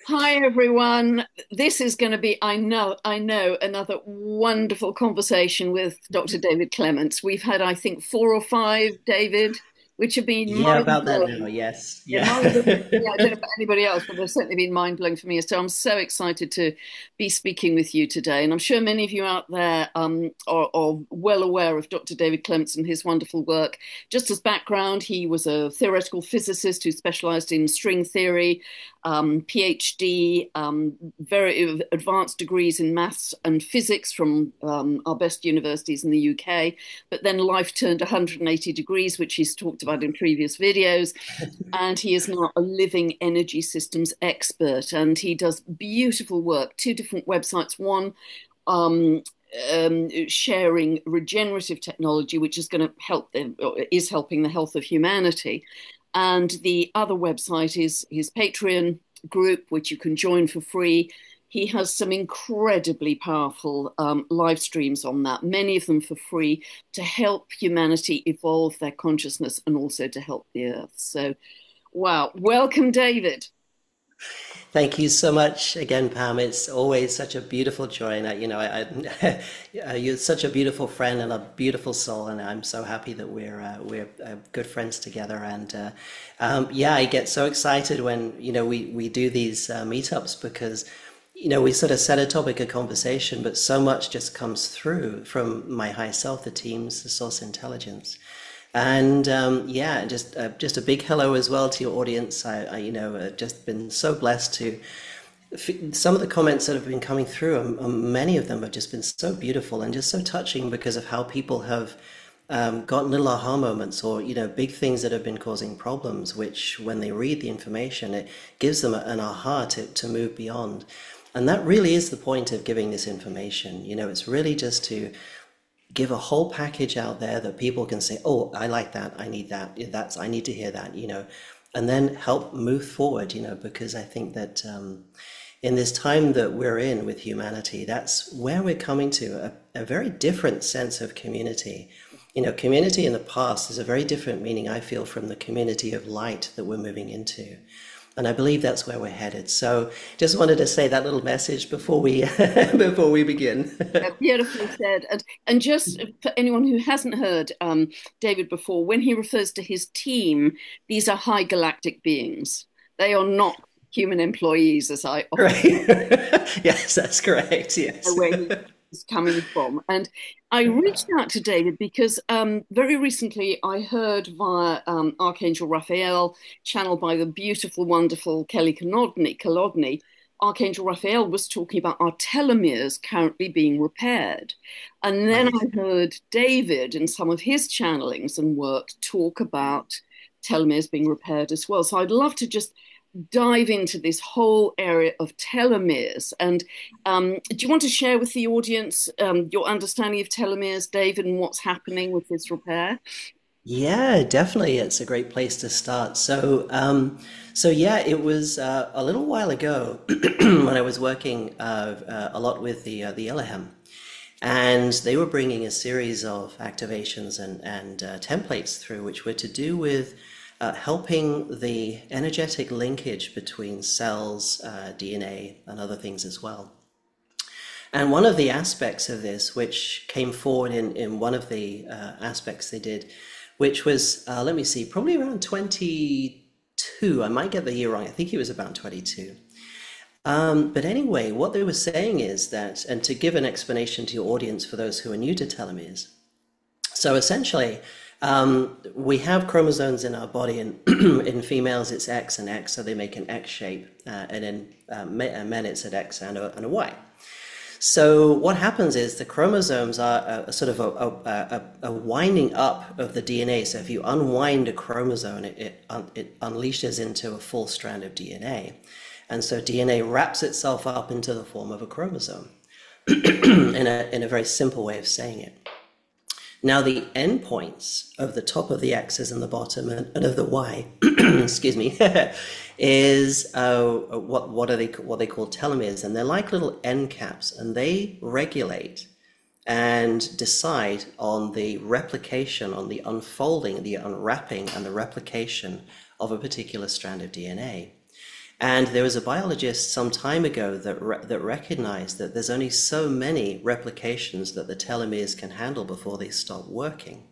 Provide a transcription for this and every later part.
Hi everyone. This is going to be, I know, another wonderful conversation with Dr. David Clements. We've had, I think, four or five, David, which have been Yeah, about that now. mind-blowing. Yes. Yeah, Yeah. mind-blowing for me. I don't know about anybody else, but they've certainly been mind-blowing for me. So I'm so excited to be speaking with you today. And I'm sure many of you out there are well aware of Dr. David Clements and his wonderful work. Just as background, he was a theoretical physicist who specialized in string theory, PhD, very advanced degrees in maths and physics from our best universities in the UK. But then life turned 180 degrees, which he's talked about in previous videos, and he is now a living energy systems expert, and he does beautiful work. Two different websites. One um, sharing regenerative technology, which is going to help them, or is helping the health of humanity. And the other website is his Patreon group, which you can join for free. He has some incredibly powerful live streams on that, many of them for free, to help humanity evolve their consciousness and also to help the earth. So, wow. Welcome, David. Thank you so much again, Pam. It's always such a beautiful joy, and you're such a beautiful friend and a beautiful soul, and I'm so happy that we're good friends together. And yeah, I get so excited when we do these meetups because we sort of set a topic of conversation, but so much just comes through from my higher self, the teams, the source intelligence. And yeah, just a big hello as well to your audience. Just been so blessed to some of the comments that have been coming through. Many of them have just been so beautiful and just so touching because of how people have gotten little aha moments or big things that have been causing problems. Which, when they read the information, it gives them an aha to move beyond. And that really is the point of giving this information. It's really just to give a whole package out there that people can say, oh, I like that, I need that, I need to hear that, and then help move forward, because I think that in this time that we're in with humanity, that's where we're coming to a very different sense of community. Community in the past is a very different meaning, I feel, from the community of light that we're moving into. And I believe that's where we're headed. So just wanted to say that little message before we before we begin. Beautifully said. And just for anyone who hasn't heard David before, when he refers to his team, these are high galactic beings. They are not human employees, as I often Right. Yes, that's correct. know Yes. where he's coming from. And I reached out to David because very recently I heard via Archangel Raphael, channeled by the beautiful, wonderful Kelly Kalodny, Archangel Raphael was talking about our telomeres currently being repaired. And then Right. I heard David in some of his channelings and work talk about telomeres being repaired as well. So I'd love to just dive into this whole area of telomeres. And do you want to share with the audience your understanding of telomeres, David, and what's happening with this repair? Yeah, definitely. It's a great place to start. So yeah, it was a little while ago when I was working a lot with the Elohim, and they were bringing a series of activations and templates through, which were to do with helping the energetic linkage between cells, DNA, and other things as well. And one of the aspects of this, which came forward in one of the aspects they did, which was, let me see, probably around 22. I might get the year wrong. I think it was about 22. But anyway, what they were saying is that, and to give an explanation to your audience for those who are new to telomeres, so essentially, we have chromosomes in our body, and in females it's X and X, so they make an X shape, and in men it's an X and a Y. So what happens is the chromosomes are a sort of a winding up of the DNA. So if you unwind a chromosome, it unleashes into a full strand of DNA. And so DNA wraps itself up into the form of a chromosome in a very simple way of saying it. Now the endpoints of the top of the X's and the bottom and of the Y, excuse me, is what they call telomeres, and they're like little end caps, and they regulate and decide on the replication, on the unfolding, the unwrapping, and the replication of a particular strand of DNA. And there was a biologist some time ago that recognized that there's only so many replications that the telomeres can handle before they stop working.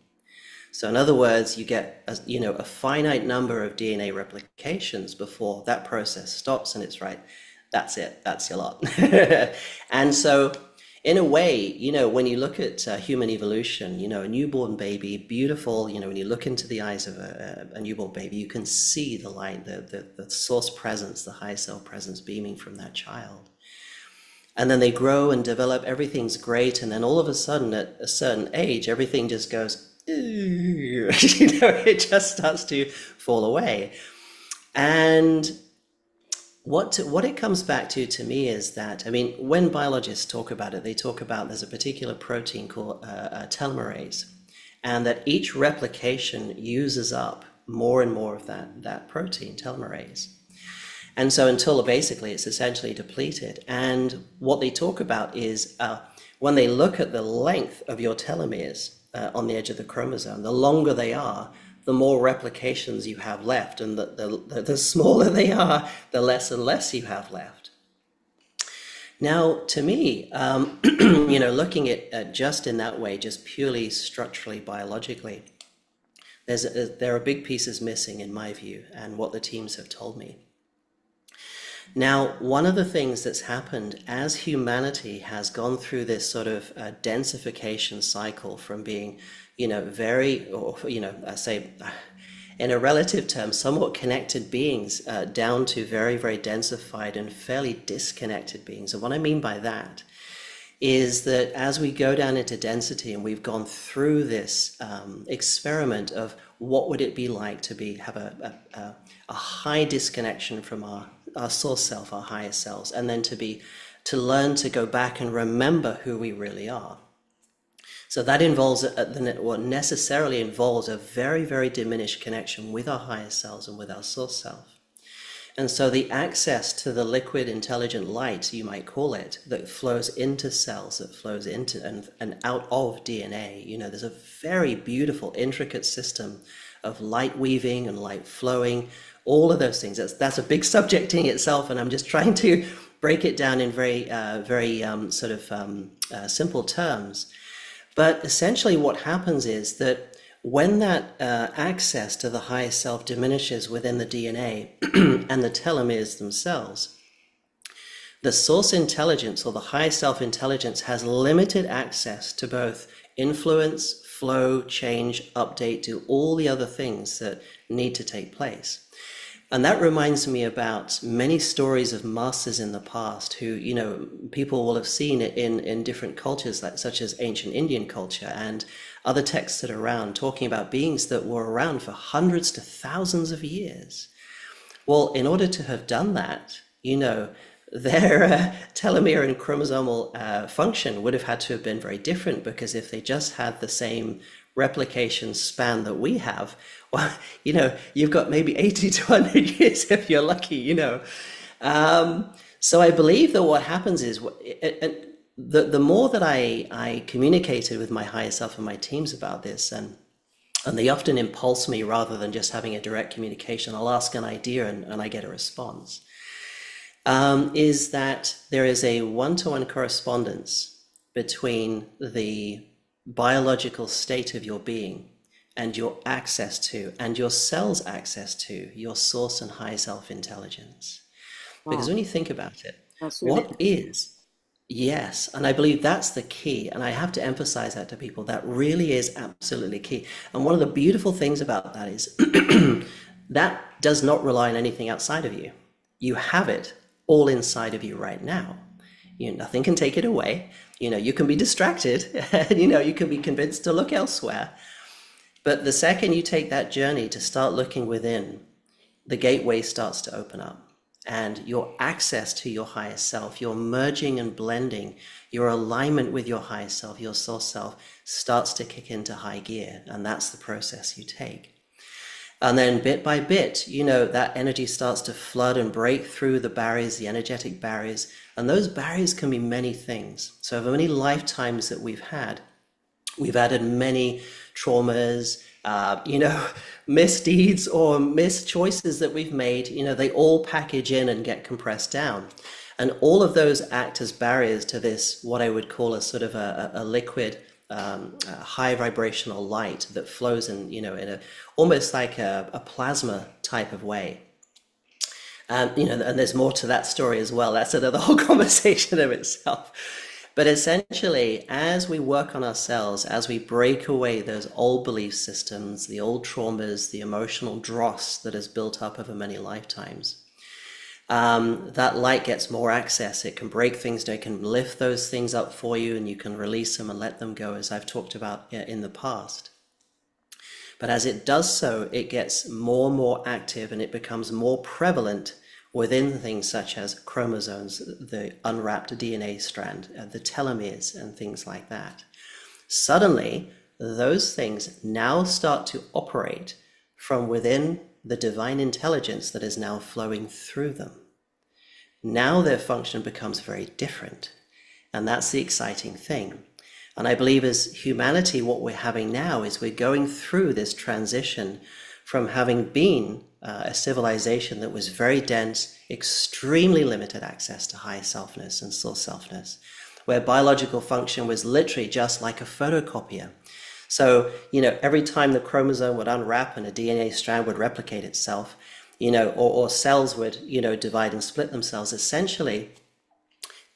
So in other words, you get a finite number of DNA replications before that process stops, and it's right, that's it, that's your lot. And so in a way, when you look at human evolution, a newborn baby, beautiful, when you look into the eyes of a newborn baby, you can see the light, the source presence, the high self presence beaming from that child. And then they grow and develop, everything's great, and then all of a sudden, at a certain age, everything just goes, it just starts to fall away. And what it comes back to me is that, when biologists talk about it, they talk about there's a particular protein called telomerase, and that each replication uses up more and more of that protein, telomerase. And so until basically it's essentially depleted. And what they talk about is when they look at the length of your telomeres on the edge of the chromosome, the longer they are, the more replications you have left, and the smaller they are, the less and less you have left. Now, to me, looking at just in that way, just purely structurally, biologically, there are big pieces missing in my view, and what the teams have told me. Now, one of the things that's happened as humanity has gone through this sort of densification cycle from being, I say, in a relative term, somewhat connected beings down to very, very densified and fairly disconnected beings. And what I mean by that is that as we go down into density and we've gone through this experiment of what would it be like to have a high disconnection from our source self, our higher selves, and then to learn to go back and remember who we really are. So that involves what necessarily involves a very, very diminished connection with our higher selves and with our source self. And so the access to the liquid intelligent light, you might call it, that flows into cells, that flows into and out of DNA, there's a very beautiful, intricate system of light weaving and light flowing, all of those things. That's a big subject in itself, and I'm just trying to break it down in very simple terms. But essentially what happens is that when that access to the higher self diminishes within the DNA and the telomeres themselves, the source intelligence or the higher self intelligence has limited access to both influence, flow, change, update, do all the other things that need to take place. And that reminds me about many stories of masters in the past who, people will have seen it in different cultures, such as ancient Indian culture and other texts that are around, talking about beings that were around for hundreds to thousands of years. Well, in order to have done that, their telomere and chromosomal function would have had to have been very different, because if they just had the same replication span that we have, well, you've got maybe 80 to 100 years if you're lucky, So I believe that what happens is, the more that I communicated with my higher self and my teams about this, and they often impulse me rather than just having a direct communication. I'll ask an idea and I get a response. Is that there is a one-to-one correspondence between the biological state of your being and your access to, and your cell's access to, your source and high self-intelligence. Because when you think about it, what is, yes, and I believe that's the key, and I have to emphasize that to people, that really is absolutely key. And one of the beautiful things about that is that does not rely on anything outside of you. You have it all inside of you right now. Nothing can take it away. You can be distracted, and you can be convinced to look elsewhere. But the second you take that journey to start looking within, the gateway starts to open up, and your access to your higher self, your merging and blending, your alignment with your higher self, your source self, starts to kick into high gear. And that's the process you take. And then bit by bit, that energy starts to flood and break through the barriers, the energetic barriers. And those barriers can be many things. So over many lifetimes that we've had, we've added many traumas, you know, misdeeds or mischoices that we've made, you know, they all package in and get compressed down. And all of those act as barriers to this, what I would call a sort of a liquid, a high vibrational light that flows in, you know, in a almost like a plasma type of way. You know, and there's more to that story as well. That's another whole conversation of itself. But essentially, as we work on ourselves, as we break away those old belief systems, the old traumas, the emotional dross that has built up over many lifetimes, that light gets more access. It can break things down, it can lift those things up for you, and you can release them and let them go, as I've talked about in the past. But as it does so, it gets more and more active, and it becomes more prevalent within things such as chromosomes, the unwrapped DNA strand, the telomeres, and things like that. Suddenly, those things now start to operate from within the divine intelligence that is now flowing through them. Now their function becomes very different, and that's the exciting thing. And I believe as humanity, what we're having now is we're going through this transition from having been a civilization that was very dense, extremely limited access to higher selfness and source selfness, where biological function was literally just like a photocopier. So, you know, every time the chromosome would unwrap and a DNA strand would replicate itself, you know, or cells would, you know, divide and split themselves, essentially,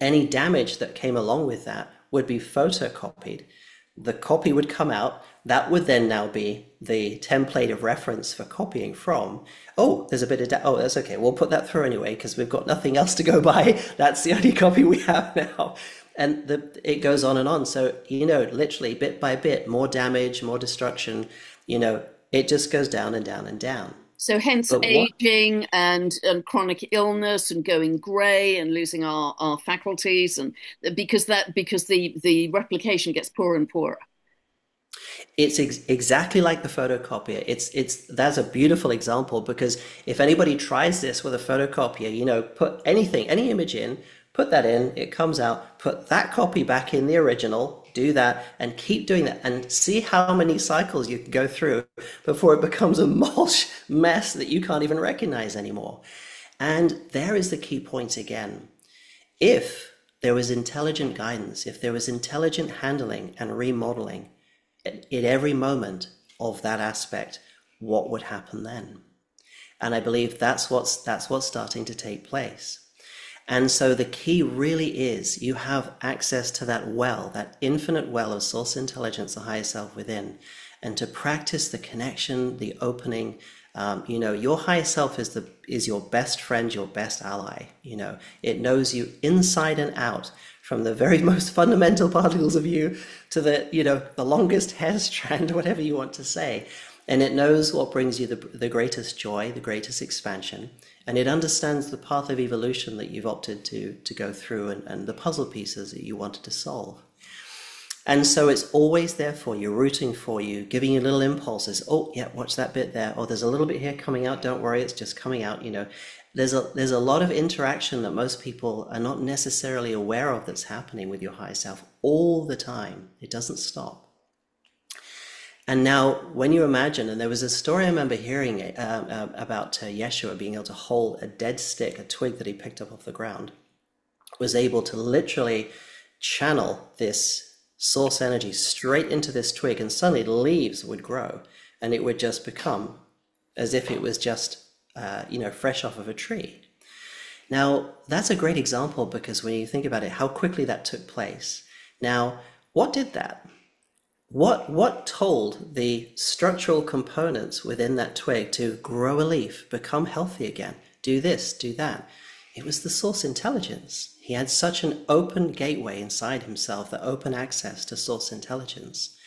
any damage that came along with that would be photocopied. The copy would come out. That would then now be the template of reference for copying from. Oh, there's a bit of, oh, that's okay. We'll put that through anyway, because we've got nothing else to go by. That's the only copy we have now. And it goes on and on. So, you know, literally bit by bit, more damage, more destruction, you know, it just goes down and down and down. So hence But what aging and chronic illness and going grey and losing our faculties, and because the replication gets poorer and poorer. It's exactly like the photocopier. That's a beautiful example, because if anybody tries this with a photocopier, you know, put anything, any image in, put that in, it comes out, put that copy back in the original, do that, and keep doing that, and see how many cycles you can go through before it becomes a mulch mess that you can't even recognize anymore. And there is the key point again. If there was intelligent guidance, if there was intelligent handling and remodeling at every moment of that aspect, what would happen then? And I believe that's what's starting to take place. And so the key really is you have access to that well, that infinite well of source intelligence, the higher self within, and to practice the connection, the opening. You know, your higher self is your best friend, your best ally. You know, it knows you inside and out, from the very most fundamental particles of you to the, you know, the longest hair strand, whatever you want to say. And it knows what brings you the greatest joy, the greatest expansion. And it understands the path of evolution that you've opted to go through, and the puzzle pieces that you wanted to solve. And so it's always there for you, rooting for you, giving you little impulses. Oh, yeah, watch that bit there. Oh, there's a little bit here coming out. Don't worry, it's just coming out. You know, there's a lot of interaction that most people are not necessarily aware of that's happening with your higher self all the time. It doesn't stop. And now, when you imagine, and there was a story I remember hearing about Yeshua being able to hold a dead stick, a twig that he picked up off the ground, was able to literally channel this source energy straight into this twig, and suddenly leaves would grow, and it would just become as if it was just, you know, fresh off of a tree. Now, that's a great example, because when you think about it, how quickly that took place. Now, what did that? What told the structural components within that twig to grow a leaf, become healthy again, do this, do that? It was the source intelligence. He had such an open gateway inside himself, that open access to source intelligence.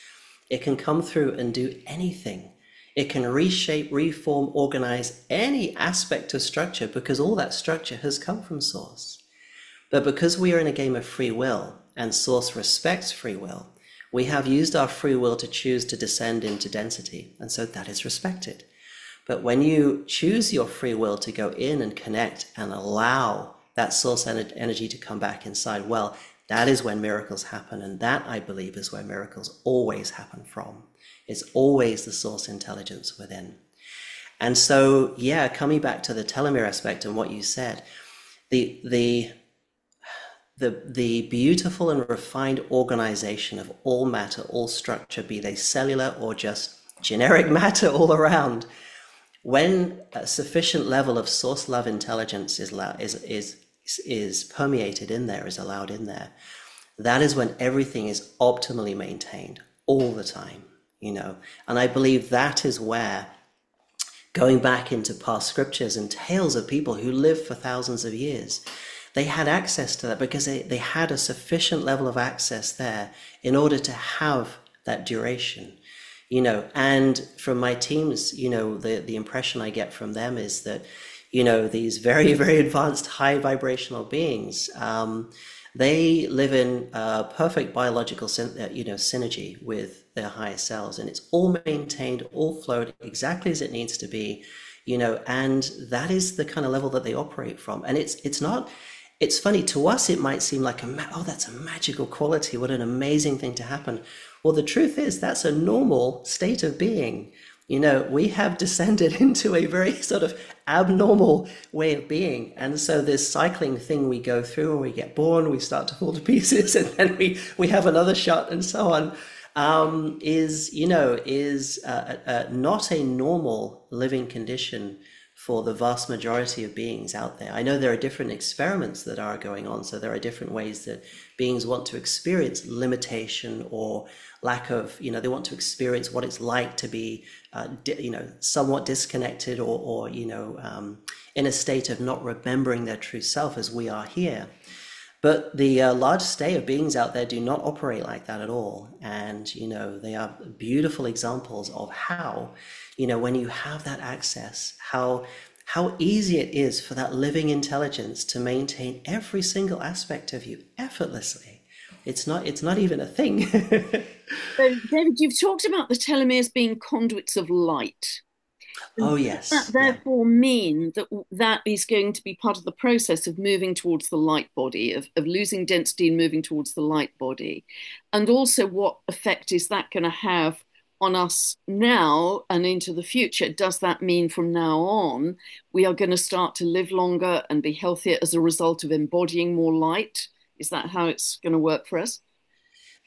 It can come through and do anything. It can reshape, reform, organize any aspect of structure, because all that structure has come from source. But because we are in a game of free will, and source respects free will, we have used our free will to choose to descend into density, and so that is respected. But when you choose your free will to go in and connect and allow that source energy to come back inside, well, That is when miracles happen, and that, I believe, is where miracles always happen from. It's always the source intelligence within. And so, yeah, coming back to the telomere aspect and what you said, the the the beautiful and refined organization of all matter, all structure, be they cellular or just generic matter all around, when a sufficient level of source love intelligence is permeated in there, is allowed in there, that is when everything is optimally maintained all the time, you know. And I believe that is where, going back into past scriptures and tales of people who lived for thousands of years, they had access to that because they had a sufficient level of access there in order to have that duration, you know. And from my teams, you know, the impression I get from them is that, you know, these very, very advanced high vibrational beings, they live in perfect biological synergy with their higher selves, and it's all maintained, all flowed exactly as it needs to be, you know. And that is the kind of level that they operate from. And it's not, it's funny, to us it might seem like oh, that's a magical quality, what an amazing thing to happen. Well, the truth is that's a normal state of being. You know, we have descended into a very sort of abnormal way of being. And so this cycling thing we go through, when we get born, we start to fall to pieces, and then we have another shot and so on, is, you know, is not a normal living condition for the vast majority of beings out there. I know there are different experiments that are going on. So there are different ways that beings want to experience limitation or lack of, you know, they want to experience what it's like to be, you know, somewhat disconnected or you know, in a state of not remembering their true self as we are here. But the large state of beings out there do not operate like that at all. And, you know, they are beautiful examples of how, you know, when you have that access, how easy it is for that living intelligence to maintain every single aspect of you effortlessly. It's not even a thing. So, David, you've talked about the telomeres being conduits of light. Oh, And does that yes. Yeah. therefore mean that that is going to be part of the process of moving towards the light body, of losing density and moving towards the light body? And also, what effect is that going to have on us now and into the future? Does that mean from now on we are going to start to live longer and be healthier as a result of embodying more light? Is that how it's going to work for us?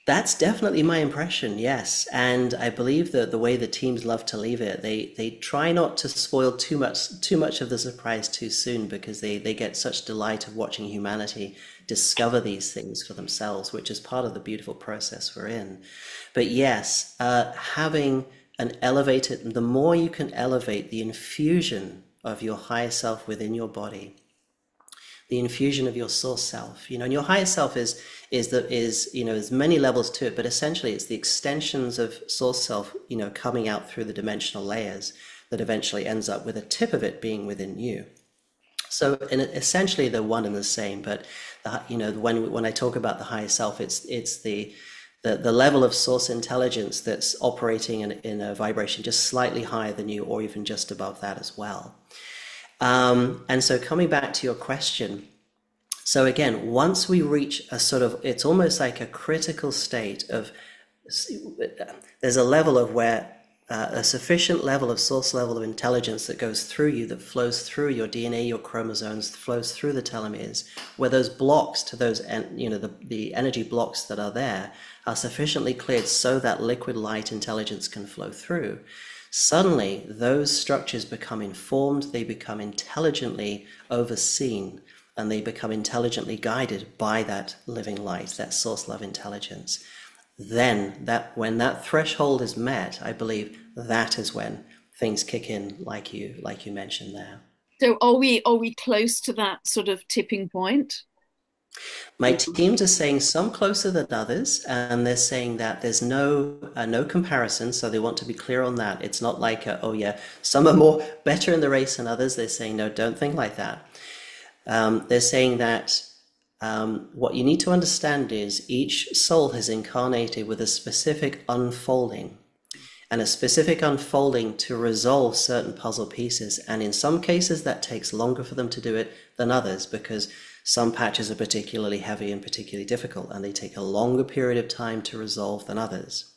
That's definitely my impression, yes. And I believe that the way the teams love to leave it, they try not to spoil too much of the surprise too soon, because they get such delight of watching humanity discover these things for themselves, which is part of the beautiful process we're in. But yes, having an elevated, the more you can elevate the infusion of your higher self within your body, the infusion of your source self, you know. And your higher self is you know, there's many levels to it, but essentially it's the extensions of source self, you know, coming out through the dimensional layers that eventually ends up with a tip of it being within you. So, and essentially they're one and the same. But you know, when I talk about the higher self, it's the level of source intelligence that's operating in a vibration just slightly higher than you, or even just above that as well. And so coming back to your question, so again, once we reach a sort of, it's almost like a critical state of, there's a level of where a sufficient level of source level of intelligence that goes through you, that flows through your DNA, your chromosomes, flows through the telomeres, where those blocks to those, you know, the energy blocks that are there are sufficiently cleared so that liquid light intelligence can flow through. Suddenly, those structures become informed, they become intelligently overseen, and they become intelligently guided by that living light, that source love intelligence. Then, when that threshold is met, I believe that is when things kick in, like you mentioned there. So are we close to that sort of tipping point? My teams are saying some closer than others, and they're saying that there's no comparison. So they want to be clear on that. It's not like, oh yeah, some are more better in the race than others. They're saying, no, don't think like that. They're saying that what you need to understand is each soul has incarnated with a specific unfolding. and a specific unfolding to resolve certain puzzle pieces. And in some cases, that takes longer for them to do it than others, because some patches are particularly heavy and particularly difficult, and they take a longer period of time to resolve than others.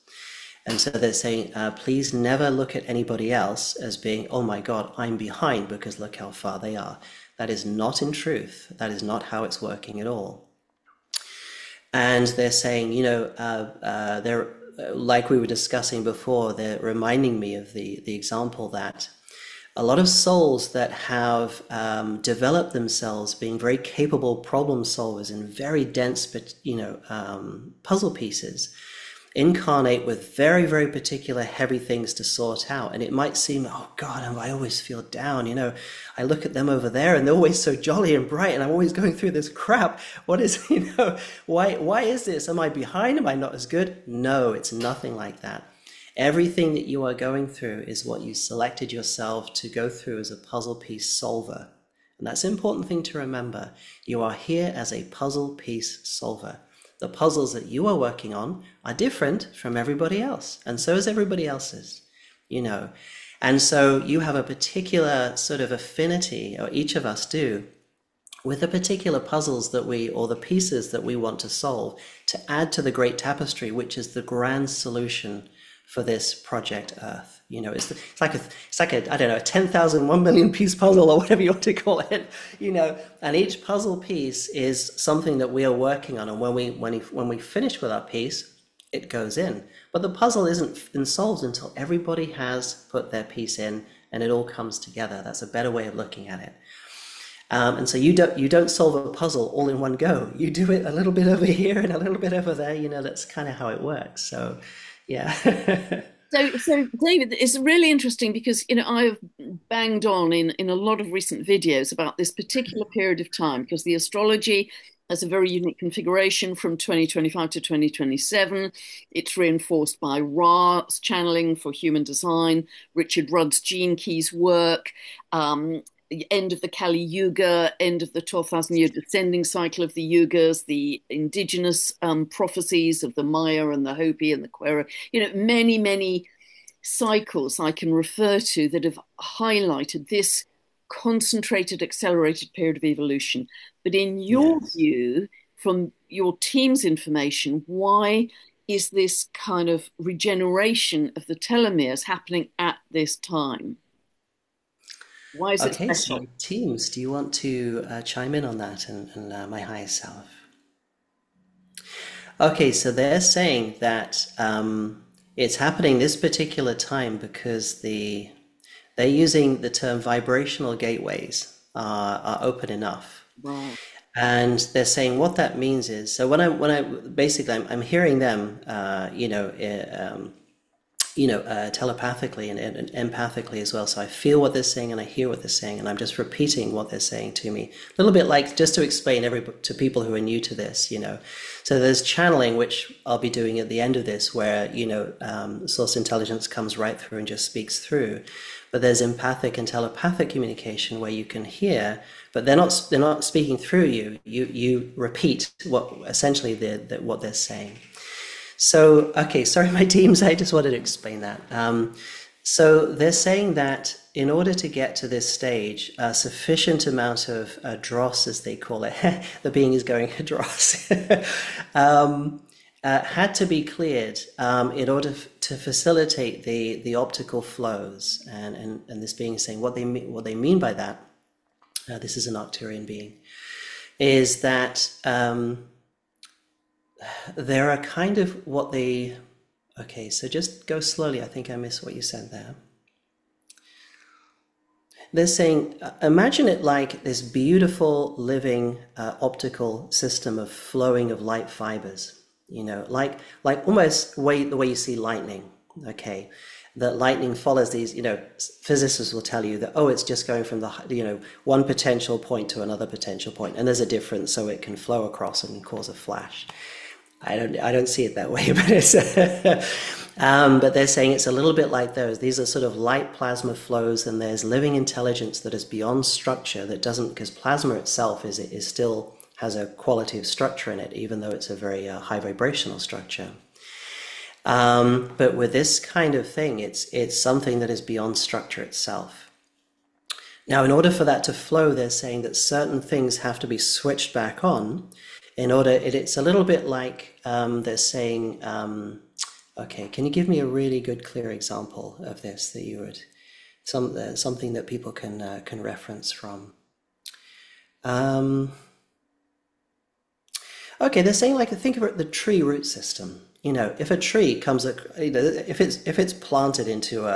And so they're saying, please never look at anybody else as being, oh my God, I'm behind because look how far they are. That is not in truth. That is not how it's working at all. And they're saying, they're like we were discussing before, they're reminding me of the example that a lot of souls that have developed themselves being very capable problem solvers in very dense, puzzle pieces, incarnate with very, very particular heavy things to sort out. And it might seem, oh God, I always feel down. I look at them over there and they're always so jolly and bright, and I'm always going through this crap. What is, why is this? Am I behind? Am I not as good? No, it's nothing like that. Everything that you are going through is what you selected yourself to go through as a puzzle piece solver. And that's an important thing to remember. You are here as a puzzle piece solver. The puzzles that you are working on are different from everybody else, and so is everybody else's, And so you have a particular sort of affinity, or each of us do, with the particular puzzles or the pieces that we want to solve to add to the great tapestry, which is the grand solution for this project Earth. It's like a I don't know, a 10,000, 1 million piece puzzle, or whatever you want to call it, and each puzzle piece is something that we are working on. And when we finish with our piece, it goes in. But the puzzle isn't solved until everybody has put their piece in and it all comes together. That's a better way of looking at it. And so you don't solve a puzzle all in one go. You do it a little bit over here and a little bit over there. That's kind of how it works. So, yeah. So David, it's really interesting because I've banged on in a lot of recent videos about this particular period of time, because the astrology has a very unique configuration from 2025 to 2027. It's reinforced by Ra's channeling for human design, Richard Rudd's Gene Keys work, the end of the Kali Yuga, end of the 12,000-year descending cycle of the Yugas, the indigenous prophecies of the Maya and the Hopi and the Quera, many, many cycles I can refer to that have highlighted this concentrated, accelerated period of evolution. But in your view, from your team's information, why is this kind of regeneration of the telomeres happening at this time? Why is it Okay, special? so teams, do you want to chime in on that and my higher self? Okay, so they're saying that it's happening this particular time because they're using the term vibrational gateways are open enough. Wow. And they're saying what that means is, so when I'm hearing them, telepathically and empathically as well. So I feel what they're saying and I hear what they're saying, and I'm just repeating what they're saying to me. A little bit like, just to explain to people who are new to this, So there's channeling, which I'll be doing at the end of this, where, source intelligence comes right through and just speaks through. But there's empathic and telepathic communication where you can hear, but they're not speaking through you. You repeat what essentially what they're saying. So, okay, sorry, my teams, I just wanted to explain that. So they're saying that in order to get to this stage, a sufficient amount of dross, as they call it, the being is going dross, had to be cleared in order to facilitate the optical flows. And this being is saying what they mean by that, this is an Arcturian being, is that there are kind of okay, so just go slowly. I think I missed what you said there. They're saying, imagine it like this beautiful living optical system of flowing of light fibers, like almost the way you see lightning, okay? That lightning follows these, physicists will tell you that, it's just going from the, one potential point to another potential point, and there's a difference, so it can flow across and cause a flash. I don't see it that way, but it's but they're saying it's a little bit like those. These are sort of light plasma flows, and there's living intelligence that is beyond structure, that doesn't, because plasma itself is still has a quality of structure in it, even though it's a very high vibrational structure. But with this kind of thing, it's something that is beyond structure itself. Now, in order for that to flow, they're saying that certain things have to be switched back on in order, it's a little bit like they're saying, okay, can you give me a really good, clear example of this that you would, something that people can reference from? Okay, they're saying like think about the tree root system. You know, if a tree comes, if it's planted into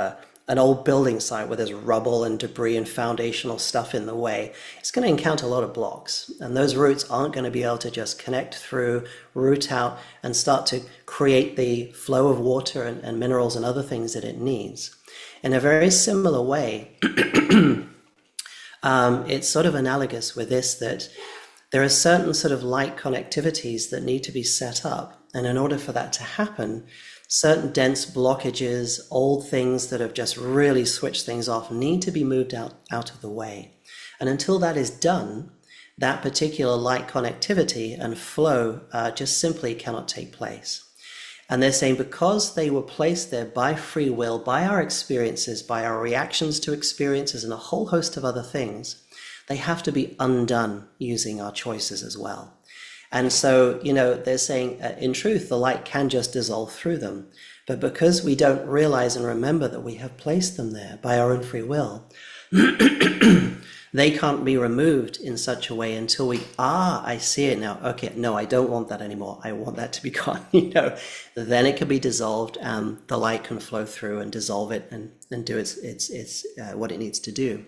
an old building site where there's rubble and debris and foundational stuff in the way, it's going to encounter a lot of blocks, and those roots aren't going to be able to just connect through, root out, and start to create the flow of water and minerals and other things that it needs. In a very similar way, it's sort of analogous with this, that there are certain sort of light connectivities that need to be set up. And in order for that to happen, certain dense blockages, old things that have just really switched things off need to be moved out of the way. And until that is done, that particular light connectivity and flow just simply cannot take place. And they're saying because they were placed there by free will, by our experiences, by our reactions to experiences, and a whole host of other things, they have to be undone using our choices as well. And so, you know, they're saying, in truth, the light can just dissolve through them. But because we don't realize and remember that we have placed them there by our own free will, they can't be removed in such a way until I see it now. Okay, no, I don't want that anymore. I want that to be gone, you know. Then it can be dissolved and the light can flow through and dissolve it and do its what it needs to do.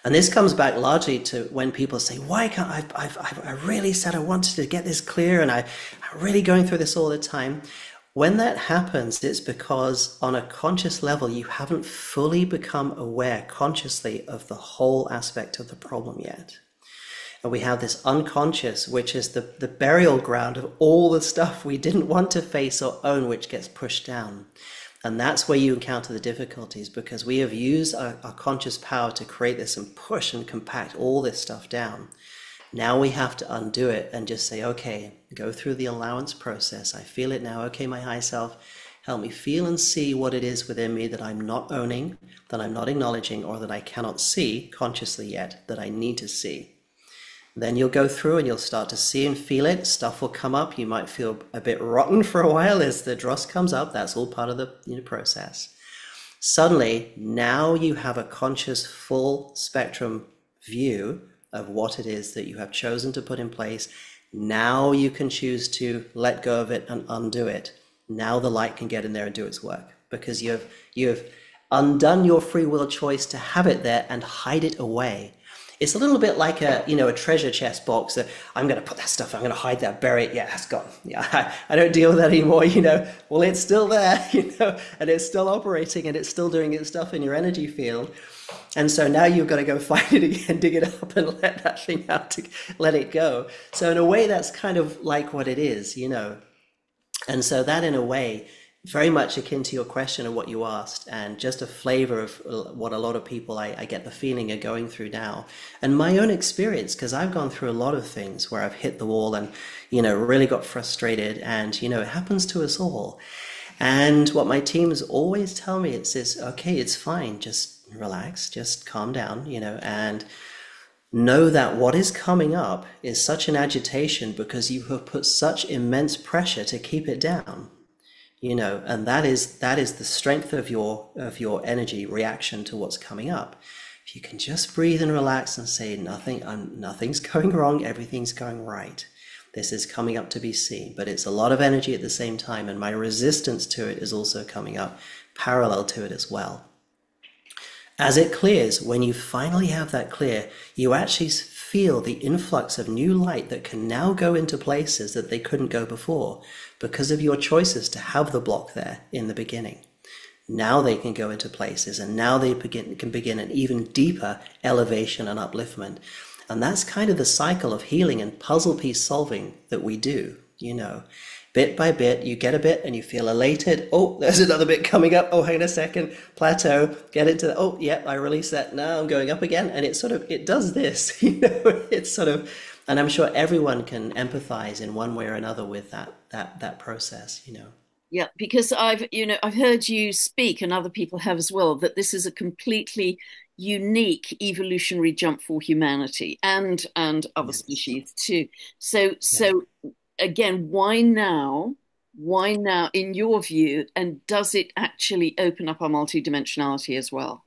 And this comes back largely to when people say, why can't I really said I wanted to get this clear and I'm really going through this all the time. When that happens, it's because on a conscious level, you haven't fully become aware consciously of the whole aspect of the problem yet. And we have this unconscious, which is the burial ground of all the stuff we didn't want to face or own, which gets pushed down. And that's where you encounter the difficulties, because we have used our conscious power to create this and push and compact all this stuff down. Now we have to undo it and just say, okay, go through the allowance process. I feel it now. Okay, my high self, help me feel and see what it is within me that I'm not owning, that I'm not acknowledging, or that I cannot see consciously yet, that I need to see. Then you'll go through and you'll start to see and feel it. Stuff will come up. You might feel a bit rotten for a while as the dross comes up. That's all part of the process. Suddenly, now you have a conscious, full spectrum view of what it is that you have chosen to put in place. Now you can choose to let go of it and undo it. Now the light can get in there and do its work, because you have undone your free will choice to have it there and hide it away. It's a little bit like a treasure chest box that I'm going to put that stuff, I'm going to hide that, bury it. Yeah, that's gone. Yeah, I don't deal with that anymore, Well, it's still there, and it's still operating and it's still doing its stuff in your energy field. And so now you've got to go find it again, dig it up and let that thing out, to let it go. So in a way, that's kind of like what it is, And so that in a way, very much akin to your question of what you asked, and just a flavor of what a lot of people I get the feeling are going through now. And my own experience, because I've gone through a lot of things where I've hit the wall and, really got frustrated, and, it happens to us all. And what my teams always tell me, it says, okay, it's fine. Just relax, just calm down, and know that what is coming up is such an agitation because you have put such immense pressure to keep it down. And that is the strength of your energy reaction to what's coming up. If you can just breathe and relax and say nothing's going wrong, everything's going right. This is coming up to be seen, but it's a lot of energy at the same time, and my resistance to it is also coming up parallel to it as well. As it clears, when you finally have that clear, you actually feel the influx of new light that can now go into places that they couldn't go before because of your choices to have the block there in the beginning. Now they can go into places, and now they can begin an even deeper elevation and upliftment. And that's kind of the cycle of healing and puzzle piece solving that we do, Bit by bit, you get a bit and you feel elated. Oh, there's another bit coming up. Oh, hang on a second. Plateau. Get into, oh, yeah, I release that. Now I'm going up again. And it does this, It's sort of, and I'm sure everyone can empathize in one way or another with that process, Yeah, because I've heard you speak, and other people have as well, that this is a completely unique evolutionary jump for humanity and other Yes. species too. So Yeah. so again, why now? Why now, in your view? And does it actually open up our multidimensionality as well?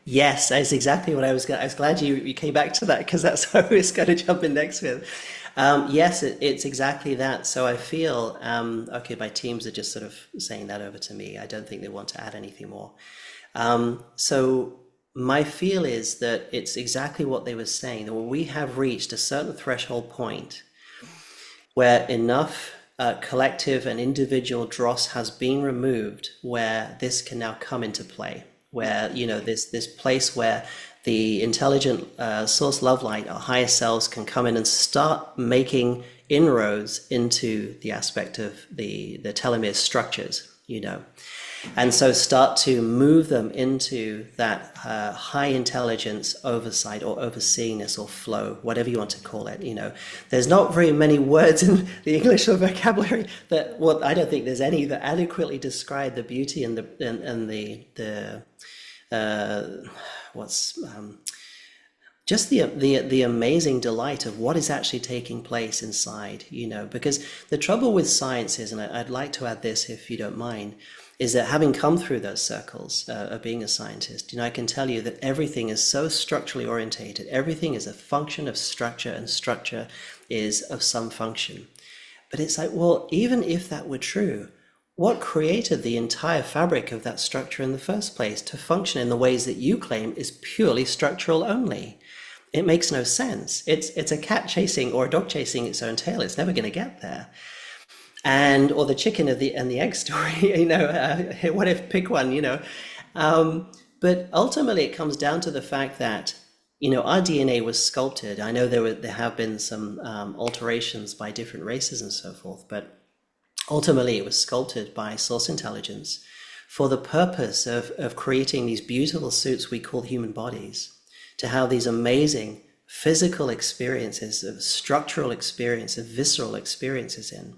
Yes, that's exactly what I was going. I was glad you came back to that because that's what I was going to jump in next with. Yes, it's exactly that. So I feel okay. My teams are just sort of saying that over to me. I don't think they want to add anything more. So my feel is that it's exactly what they were saying. That when we have reached a certain threshold point where enough collective and individual dross has been removed, where this can now come into play, where this place where the intelligent source love light, our higher selves, can come in and start making inroads into the aspect of the telomere structures, and so start to move them into that high intelligence oversight or overseeingness or flow, whatever you want to call it. There's not very many words in the English vocabulary that, well, I don't think there's any that adequately describe the beauty and the what's just the amazing delight of what is actually taking place inside, because the trouble with science is, and I'd like to add this if you don't mind, is that having come through those circles of being a scientist, I can tell you that everything is so structurally orientated. Everything is a function of structure, and structure is of some function. But it's like, well, even if that were true, what created the entire fabric of that structure in the first place to function in the ways that you claim is purely structural only? It makes no sense. It's a cat chasing or a dog chasing its own tail. It's never going to get there. And or the chicken and the egg story, what if pick one. But ultimately, it comes down to the fact that our DNA was sculpted. I know there have been some alterations by different races and so forth, but ultimately, it was sculpted by source intelligence for the purpose of creating these beautiful suits we call human bodies, to have these amazing physical experiences, of structural experience, of visceral experiences in,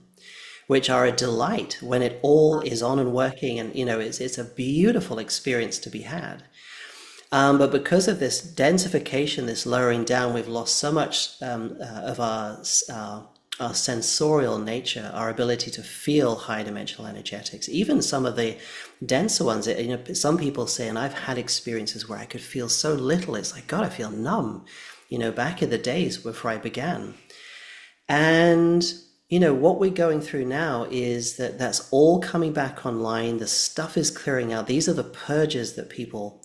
which are a delight when it all is on and working, and it's a beautiful experience to be had. But because of this densification, this lowering down, we've lost so much of our sensorial nature, our ability to feel high dimensional energetics. Even some of the denser ones, some people say, and I've had experiences where I could feel so little, it's like, God, I feel numb, back in the days before I began. And what we're going through now is that's all coming back online. The stuff is clearing out. These are the purges that people,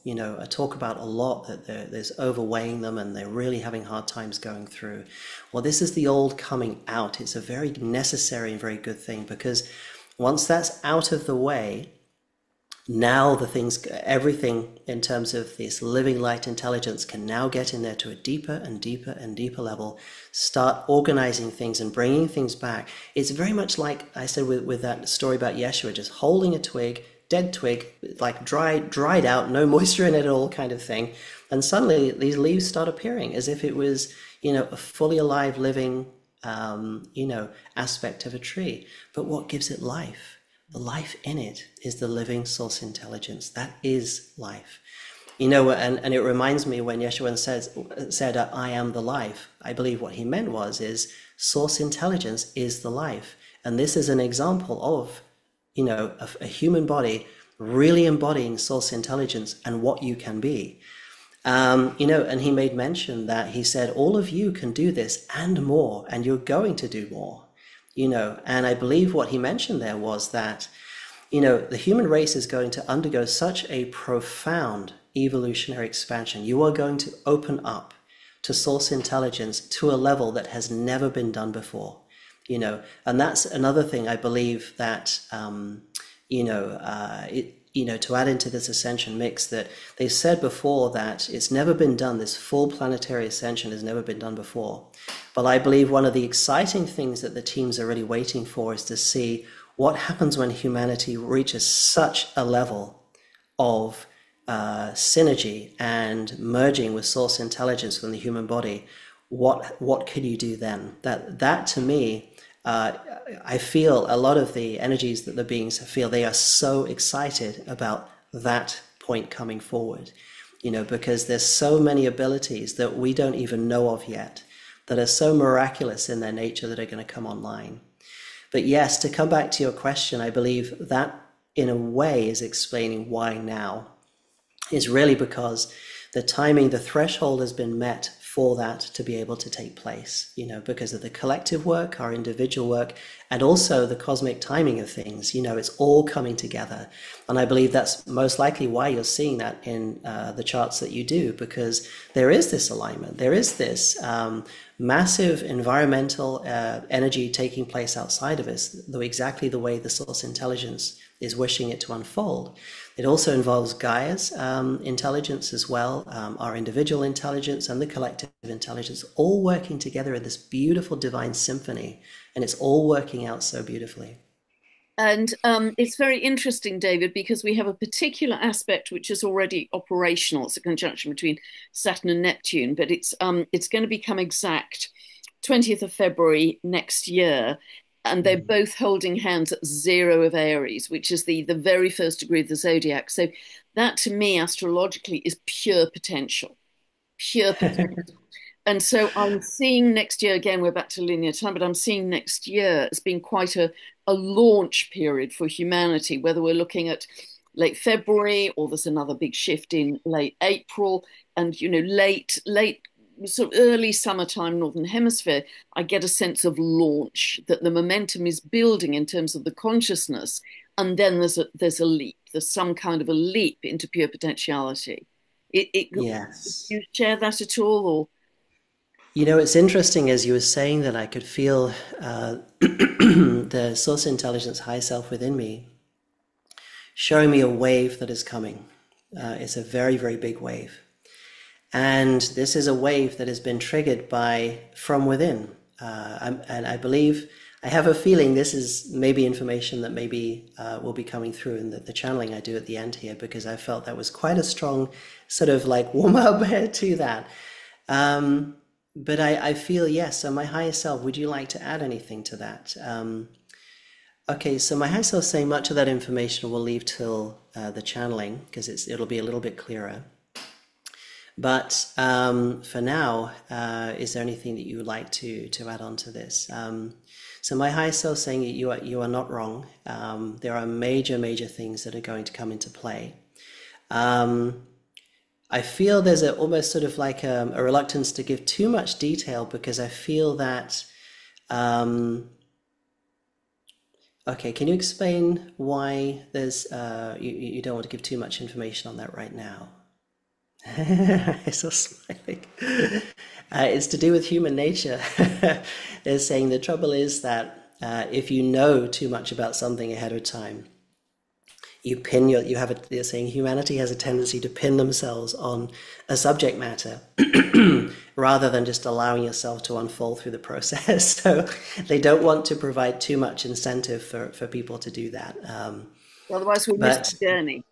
talk about a lot, that there's overweighing them and they're really having hard times going through. Well, this is the old coming out. It's a very necessary and very good thing, because once that's out of the way, now everything in terms of this living light intelligence can now get in there to a deeper and deeper and deeper level, start organizing things and bringing things back. It's very much like I said with that story about Yeshua, just holding a twig, dead twig, like dried out, no moisture in it at all kind of thing. And suddenly these leaves start appearing as if it was, a fully alive, living, aspect of a tree. But what gives it life? The life in it is the living source intelligence. That is life. And it reminds me when Yeshua said, I am the life. I believe what he meant is source intelligence is the life. And this is an example of, a human body really embodying source intelligence and what you can be. And he made mention that he said, all of you can do this and more, and you're going to do more. And I believe what he mentioned there was that, the human race is going to undergo such a profound evolutionary expansion. You are going to open up to source intelligence to a level that has never been done before, and that's another thing I believe that, to add into this ascension mix, that they said before that it's never been done. This full planetary ascension has never been done before. But I believe one of the exciting things that the teams are really waiting for is to see what happens when humanity reaches such a level of synergy and merging with source intelligence from the human body. What can you do then? That to me, uh, I feel a lot of the energies that the beings feel, they are so excited about that point coming forward, because there's so many abilities that we don't even know of yet that are so miraculous in their nature that are going to come online. But yes, to come back to your question, I believe that in a way is explaining why now, is really because the timing, the threshold has been met for that to be able to take place, because of the collective work, our individual work, and also the cosmic timing of things. It's all coming together. And I believe that's most likely why you're seeing that in the charts that you do, because there is this alignment, there is this massive environmental energy taking place outside of us, though exactly the way the source intelligence is wishing it to unfold. It also involves Gaia's intelligence as well, our individual intelligence and the collective intelligence, all working together in this beautiful divine symphony, and it's all working out so beautifully. And it's very interesting, David, because we have a particular aspect which is already operational. It's a conjunction between Saturn and Neptune, but it's going to become exact 20th of February next year. And they're both holding hands at 0 of Aries, which is the very first degree of the zodiac. So that to me, astrologically, is pure potential, pure potential. And so I'm seeing next year, again, we're back to linear time, but I'm seeing next year as being quite a launch period for humanity, whether we're looking at late February or there's another big shift in late April and, late sort of early summertime, Northern Hemisphere. I get a sense of launch, that the momentum is building in terms of the consciousness. And then there's a leap, there's some kind of a leap into pure potentiality. Do Yes. you share that at all? Or It's interesting, as you were saying that, I could feel the source intelligence high self within me showing me a wave that is coming. It's a very, very big wave. And this is a wave that has been triggered from within. And I believe, I have a feeling this is maybe information that maybe will be coming through in the channeling I do at the end here, because I felt that was quite a strong sort of like warm up to that. But I feel, yes, so my higher self, would you like to add anything to that? Okay, so my higher self saying much of that information will leave till the channeling, because it'll be a little bit clearer. But for now, is there anything that you would like to add on to this? So my higher self saying you are not wrong. There are major, major things that are going to come into play. I feel there's almost sort of like a reluctance to give too much detail, because I feel that. Okay, can you explain why there's you don't want to give too much information on that right now? I'm so smiling. It's to do with human nature. They're saying the trouble is that if you know too much about something ahead of time, they're saying humanity has a tendency to pin themselves on a subject matter rather than just allowing yourself to unfold through the process. So they don't want to provide too much incentive for people to do that. otherwise, we'll miss But the journey.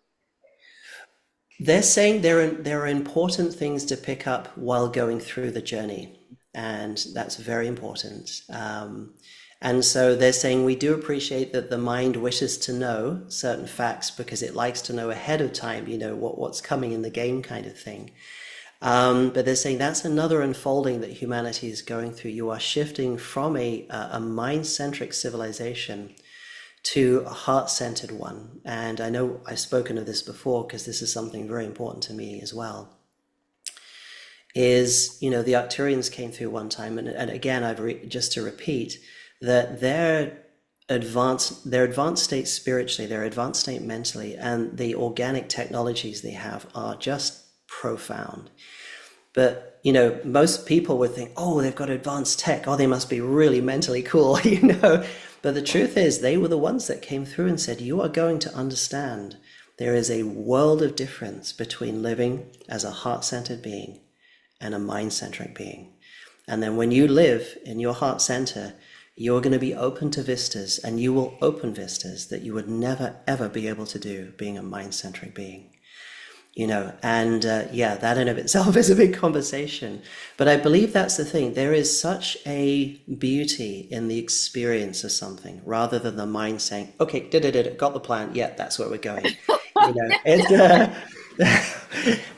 they're saying there are important things to pick up while going through the journey, and that's very important. And so they're saying we do appreciate that the mind wishes to know certain facts because it likes to know ahead of time, what's coming in the game kind of thing. But they're saying that's another unfolding that humanity is going through. You are shifting from a mind-centric civilization to a heart-centered one. And I know I've spoken of this before because this is something very important to me as well. The Arcturians came through one time, and again, just to repeat, that their advanced state spiritually, their advanced state mentally, and the organic technologies they have are just profound. But most people would think, oh, they've got advanced tech, oh, they must be really mentally cool, But the truth is, they were the ones that came through and said, you are going to understand there is a world of difference between living as a heart-centered being and a mind-centric being. And then when you live in your heart center, you're going to be open to vistas, and you will open vistas that you would never, ever be able to do being a mind-centric being. And yeah, that in of itself is a big conversation. But I believe that's the thing. There is such a beauty in the experience of something rather than the mind saying, okay, got the plan. Yeah, that's where we're going. It's,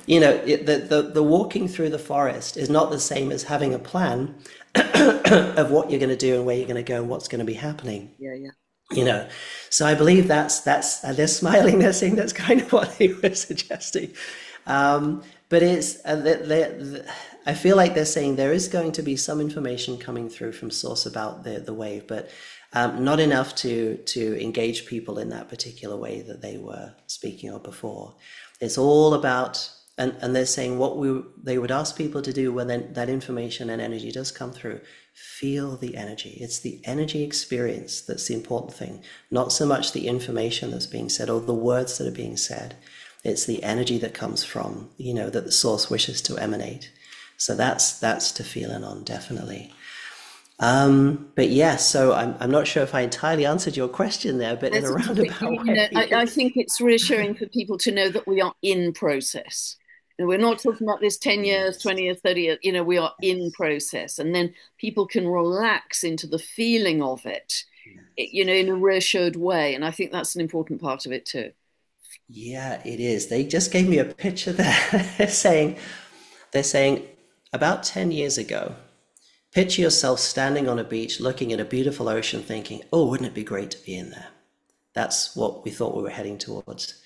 the walking through the forest is not the same as having a plan of what you're going to do and where you're going to go and what's going to be happening. Yeah, yeah. you know so I believe that's they're smiling, they're saying that's kind of what they were suggesting. But it's I feel like they're saying there is going to be some information coming through from source about the wave, but not enough to engage people in that particular way that they were speaking of before. It's all about, and they're saying what they would ask people to do when that information and energy does come through. Feel the energy. It's the energy experience that's the important thing, not so much the information that's being said or the words that are being said. It's the energy that comes from, that the source wishes to emanate. So that's to feel in on, definitely. But yeah, so I'm not sure if I entirely answered your question there, but in a roundabout way. I think it's reassuring for people to know that we are in process. And we're not talking about this 10 years, 20 years, 30 years, we are in process. And then people can relax into the feeling of it, in a reassured way. And I think that's an important part of it too. Yeah, it is. They just gave me a picture there. They're saying about 10 years ago, picture yourself standing on a beach, looking at a beautiful ocean, thinking, oh, wouldn't it be great to be in there? That's what we thought we were heading towards.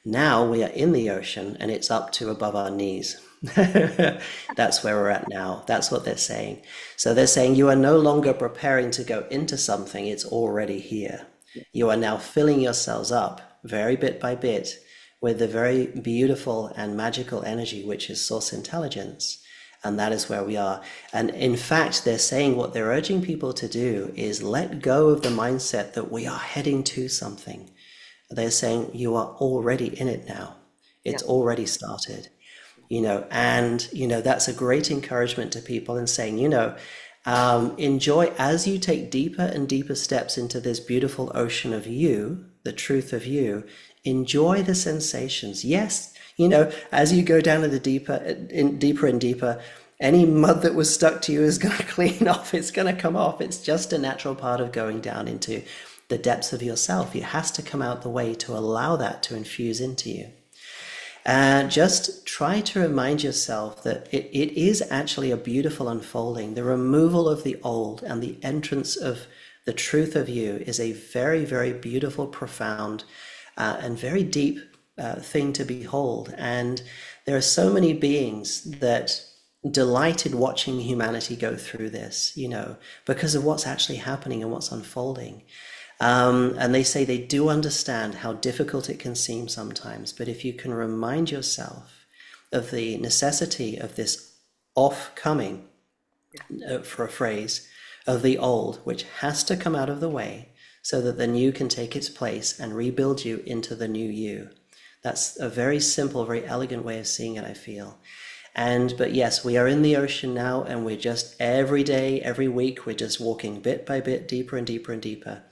Now we are in the ocean and it's up to above our knees. That's where we're at now. That's what they're saying. So they're saying you are no longer preparing to go into something. It's already here. You are now filling yourselves up very bit by bit with the very beautiful and magical energy, which is source intelligence. And that is where we are. And in fact, they're saying what they're urging people to do is let go of the mindset that we are heading to something. They're saying you are already in it now. It's already started, and, that's a great encouragement to people and saying, enjoy as you take deeper and deeper steps into this beautiful ocean of you, the truth of you, enjoy the sensations. Yes, as you go down to the deeper and deeper, any mud that was stuck to you is going to clean off. It's going to come off. It's just a natural part of going down into the depths of yourself. It has to come out the way to allow that to infuse into you. And just try to remind yourself that it is actually a beautiful unfolding. The removal of the old and the entrance of the truth of you is a very, very beautiful, profound, and very deep thing to behold. And there are so many beings that delighted watching humanity go through this, because of what's actually happening and what's unfolding. And they say they do understand how difficult it can seem sometimes, but if you can remind yourself of the necessity of this off-coming, for a phrase, of the old, which has to come out of the way so that the new can take its place and rebuild you into the new you. That's a very simple, very elegant way of seeing it, I feel. But yes, we are in the ocean now, and we're just every day, every week, we're just walking bit by bit, deeper and deeper and deeper.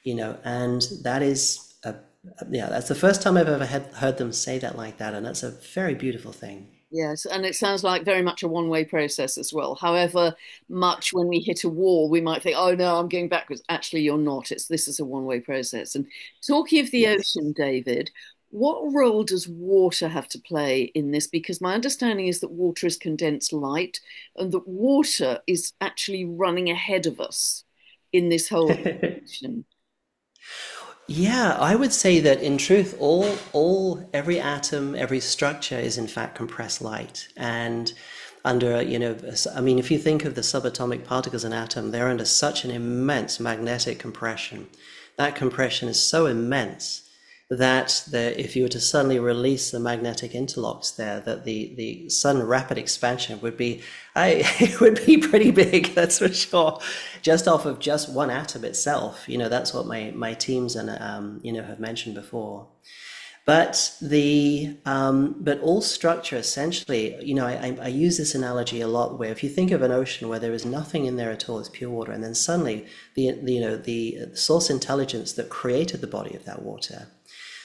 And that is, that's the first time I've ever heard them say that like that. And that's a very beautiful thing. Yes, and it sounds like very much a one-way process as well. However much when we hit a wall, we might think, oh no, I'm going backwards. Actually, you're not. This is a one-way process. And talking of the ocean, David, what role does water have to play in this? Because my understanding is that water is condensed light and that water is actually running ahead of us in this whole equation. Yeah, I would say that in truth, every atom, every structure is in fact compressed light. And under, if you think of the subatomic particles in atom, they're under such an immense magnetic compression. That compression is so immense that if you were to suddenly release the magnetic interlocks there, that the sudden rapid expansion would be, it would be pretty big, that's for sure. Just off of just one atom itself, that's what my teams and have mentioned before. But but all structure essentially, I use this analogy a lot, where if you think of an ocean where there is nothing in there at all, it's pure water, and then suddenly the source intelligence that created the body of that water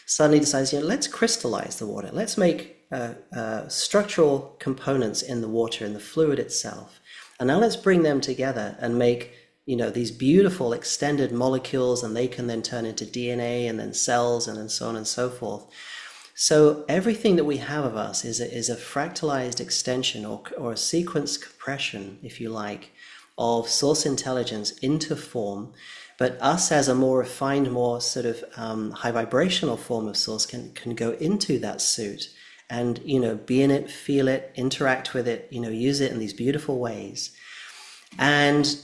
suddenly decides, let's crystallize the water. Let's make structural components in the water, in the fluid itself. And now let's bring them together and make, these beautiful extended molecules, and they can then turn into DNA and then cells and then so on and so forth. So everything that we have of us is a fractalized extension or a sequence compression, if you like, of source intelligence into form. But us as a more refined, more sort of high vibrational form of source can go into that suit and, be in it, feel it, interact with it, use it in these beautiful ways. And,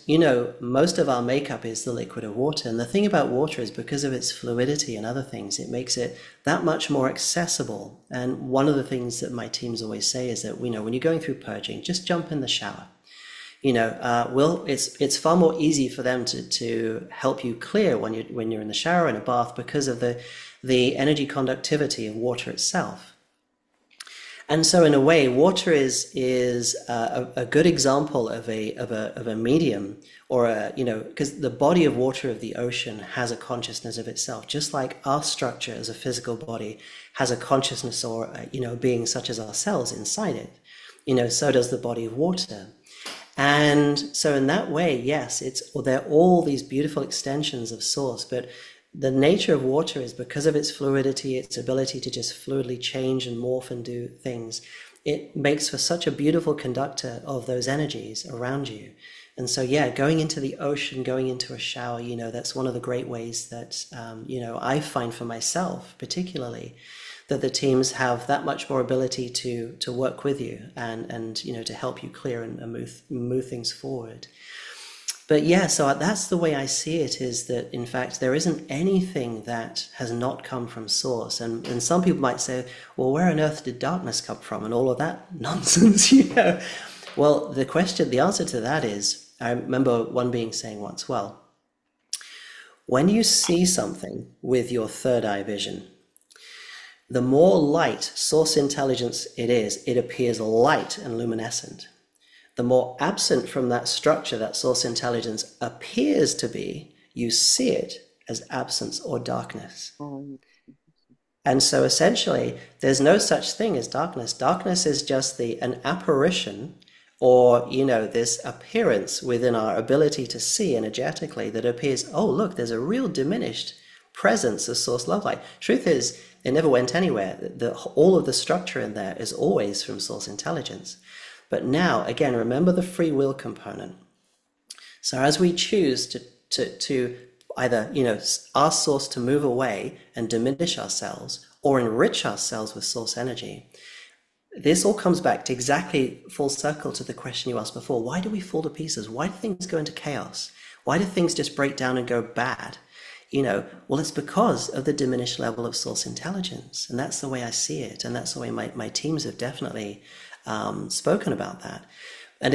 most of our makeup is the liquid of water. And the thing about water is, because of its fluidity and other things, it makes it that much more accessible. And one of the things that my teams always say is that, when you're going through purging, just jump in the shower. It's far more easy for them to help you clear when you're in the shower, in a bath, because of the energy conductivity of water itself. And so, in a way, water is a good example of a medium, or because the body of water of the ocean has a consciousness of itself, just like our structure as a physical body has a consciousness, or being such as our cells inside it. So does the body of water. And so, in that way, yes, they're all these beautiful extensions of source, but the nature of water is, because of its fluidity, its ability to just fluidly change and morph and do things, it makes for such a beautiful conductor of those energies around you. And so, going into the ocean, going into a shower, that's one of the great ways that, I find for myself, particularly, that the teams have that much more ability to work with you and to help you clear and move things forward. But so that's the way I see it, is that, in fact, there isn't anything that has not come from source. And some people might say, well, where on earth did darkness come from and all of that nonsense, Well, the answer to that is, I remember one being saying once, well, when you see something with your third eye vision, the more light source intelligence it appears light and luminescent. The more absent from that structure that source intelligence appears to be, you see it as absence or darkness. And so essentially, there's no such thing as darkness. Darkness is just an apparition, or, this appearance within our ability to see energetically that appears, oh, look, there's a real diminished presence of source love light. Truth is, it never went anywhere. All of the structure in there is always from source intelligence. But now, again, remember the free will component. So as we choose to either, ask source to move away and diminish ourselves, or enrich ourselves with source energy, this all comes back to exactly full circle to the question you asked before. Why do we fall to pieces? Why do things go into chaos? Why do things just break down and go bad? Well, it's because of the diminished level of source intelligence. And that's the way I see it. And that's the way my teams have definitely spoken about that. And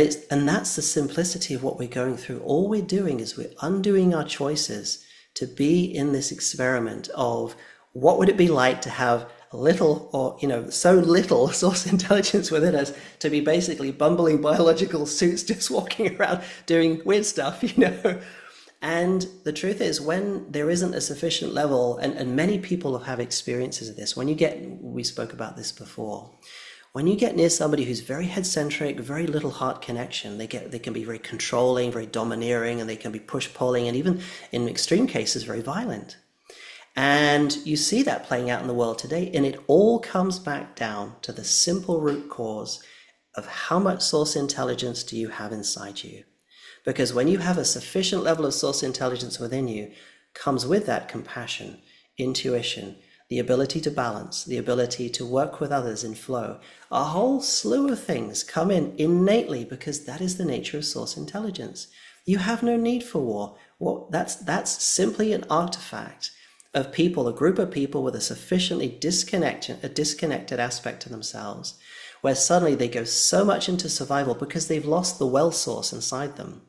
that's the simplicity of what we're going through. All we're doing is we're undoing our choices to be in this experiment of what would it be like to have a little, or so little source intelligence within us, to be basically bumbling biological suits just walking around doing weird stuff, And the truth is, when there isn't a sufficient level, and many people have experiences of this, we spoke about this before, when you get near somebody who's very head-centric, very little heart connection, they can be very controlling, very domineering, and they can be push-pulling, and even in extreme cases, very violent. And you see that playing out in the world today, and it all comes back down to the simple root cause of how much source intelligence do you have inside you. Because when you have a sufficient level of source intelligence within you, comes with that compassion, intuition, the ability to balance, the ability to work with others in flow. A whole slew of things come in innately, because that is the nature of source intelligence. You have no need for war. Well, that's simply an artifact of people, a group of people with a sufficiently disconnected aspect to themselves, where suddenly they go so much into survival because they've lost the well source inside them.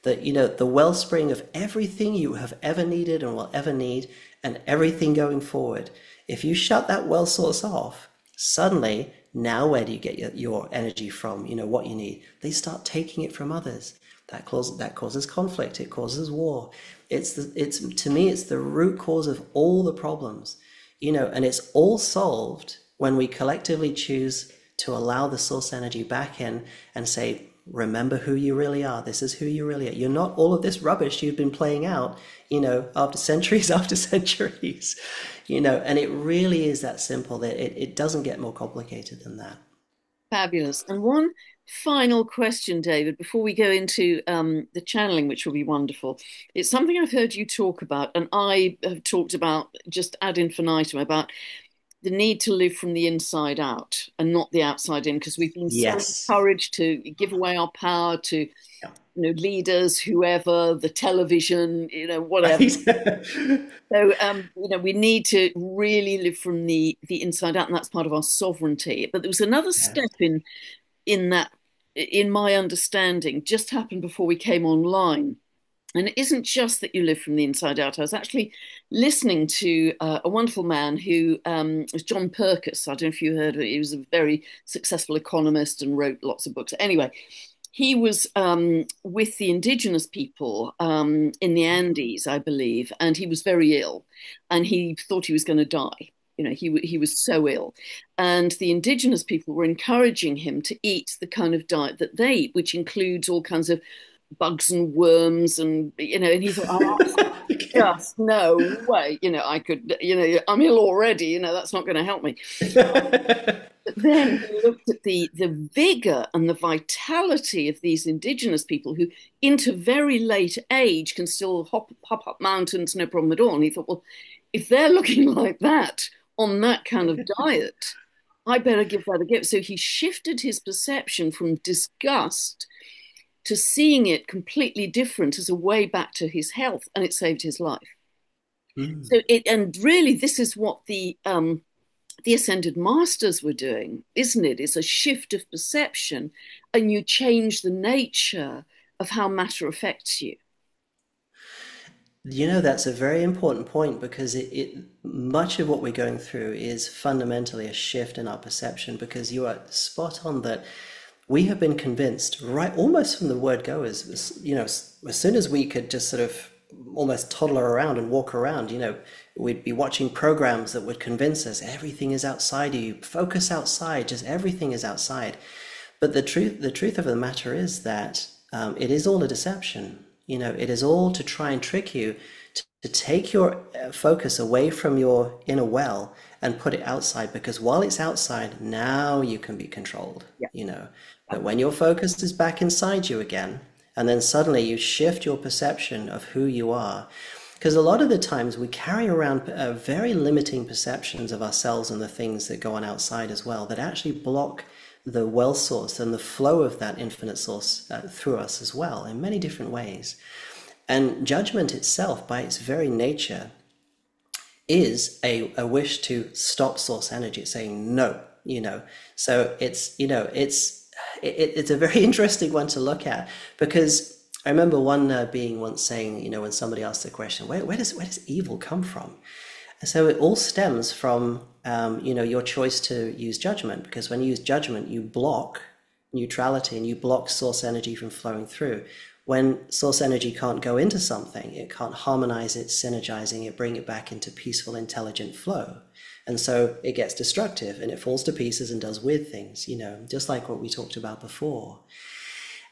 That, the wellspring of everything you have ever needed and will ever need, and everything going forward. If you shut that well source off, suddenly, now where do you get your energy from? What you need. They start taking it from others. That causes conflict. It causes war. To me, it's the root cause of all the problems. And it's all solved when we collectively choose to allow the source energy back in and say, remember who you really are. This is who you really are. You're not all of this rubbish you've been playing out, after centuries after centuries, and it really is that simple, that it doesn't get more complicated than that. Fabulous. And one final question, David, before we go into the channeling, which will be wonderful. It's something I've heard you talk about, and I have talked about just ad infinitum about the need to live from the inside out and not the outside in, because we've been so Yes. encouraged to give away our power to Yeah. leaders, whoever, the television, whatever. Right. So, we need to really live from the inside out, and that's part of our sovereignty. But there was another Yeah. step in that, in my understanding, just happened before we came online. And it isn't just that you live from the inside out. I was actually listening to a wonderful man who was John Perkins. I don't know if you heard of it. He was a very successful economist and wrote lots of books. Anyway, he was with the indigenous people in the Andes, I believe, and he was very ill, and he thought he was going to die. He was so ill, and the indigenous people were encouraging him to eat the kind of diet that they eat, which includes all kinds of bugs and worms, and and he thought, oh, Okay. just no way, I could, I'm ill already, that's not going to help me. But then he looked at the vigor and the vitality of these indigenous people who, into very late age, can still hop up mountains, no problem at all. And he thought, well, if they're looking like that on that kind of diet, I better give that a go. So he shifted his perception from disgust to seeing it completely different as a way back to his health, and it saved his life. Mm. And really, this is what the ascended masters were doing, isn't it? It's a shift of perception, and you change the nature of how matter affects you. That's a very important point, because it much of what we're going through is fundamentally a shift in our perception, because you are spot on that we have been convinced right almost from the word go, as soon as we could just sort of almost toddler around and walk around, we'd be watching programs that would convince us everything is outside you, focus outside, just everything is outside. But the truth of the matter is that it is all a deception. It is all to try and trick you to take your focus away from your inner well and put it outside, because while it's outside, now you can be controlled, Yeah. But when your focus is back inside you again, and then suddenly you shift your perception of who you are, because a lot of the times we carry around very limiting perceptions of ourselves and the things that go on outside as well, that actually block the well source and the flow of that infinite source through us as well in many different ways. And judgment itself, by its very nature, is a wish to stop source energy. It's saying no, So it's a very interesting one to look at, because I remember one being once saying, when somebody asked the question, where does evil come from? And so it all stems from your choice to use judgment, because when you use judgment, you block neutrality and you block source energy from flowing through. When source energy can't go into something, it can't harmonize it, synergizing it, bring it back into peaceful, intelligent flow. And so it gets destructive and it falls to pieces and does weird things, just like what we talked about before.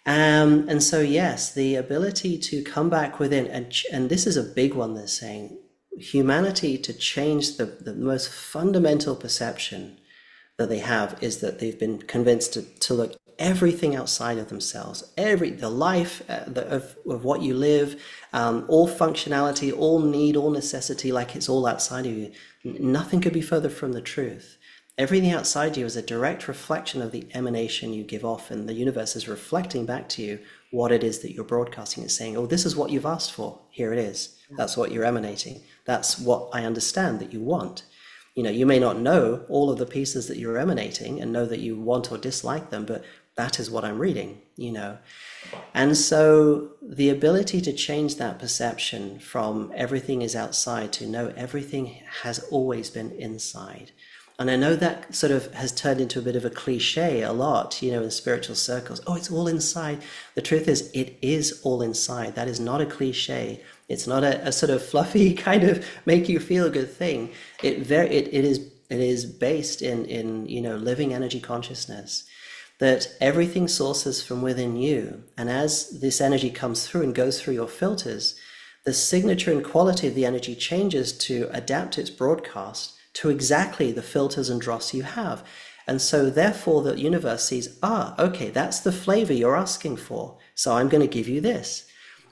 And so, yes, the ability to come back within, and this is a big one, they're saying, humanity to change the most fundamental perception that they have is that they've been convinced to look everything outside of themselves, the life of what you live, all functionality, all need, all necessity, like it's all outside of you. Nothing could be further from the truth. Everything outside you is a direct reflection of the emanation you give off, and the universe is reflecting back to you what it is that you're broadcasting. It's saying, oh, this is what you've asked for. Here it is. That's what you're emanating. That's what I understand that you want. You may not know all of the pieces that you're emanating and know that you want or dislike them, but that is what I'm reading, And so the ability to change that perception from everything is outside to no, everything has always been inside. And I know that sort of has turned into a bit of a cliche a lot, in spiritual circles. Oh, it's all inside. The truth is, it is all inside. That is not a cliche. It's not a sort of fluffy kind of make you feel good thing. It is It is based in living energy consciousness, that everything sources from within you. And as this energy comes through and goes through your filters, the signature and quality of the energy changes to adapt its broadcast to exactly the filters and dross you have. And so therefore the universe sees, okay, that's the flavor you're asking for, so I'm going to give you this.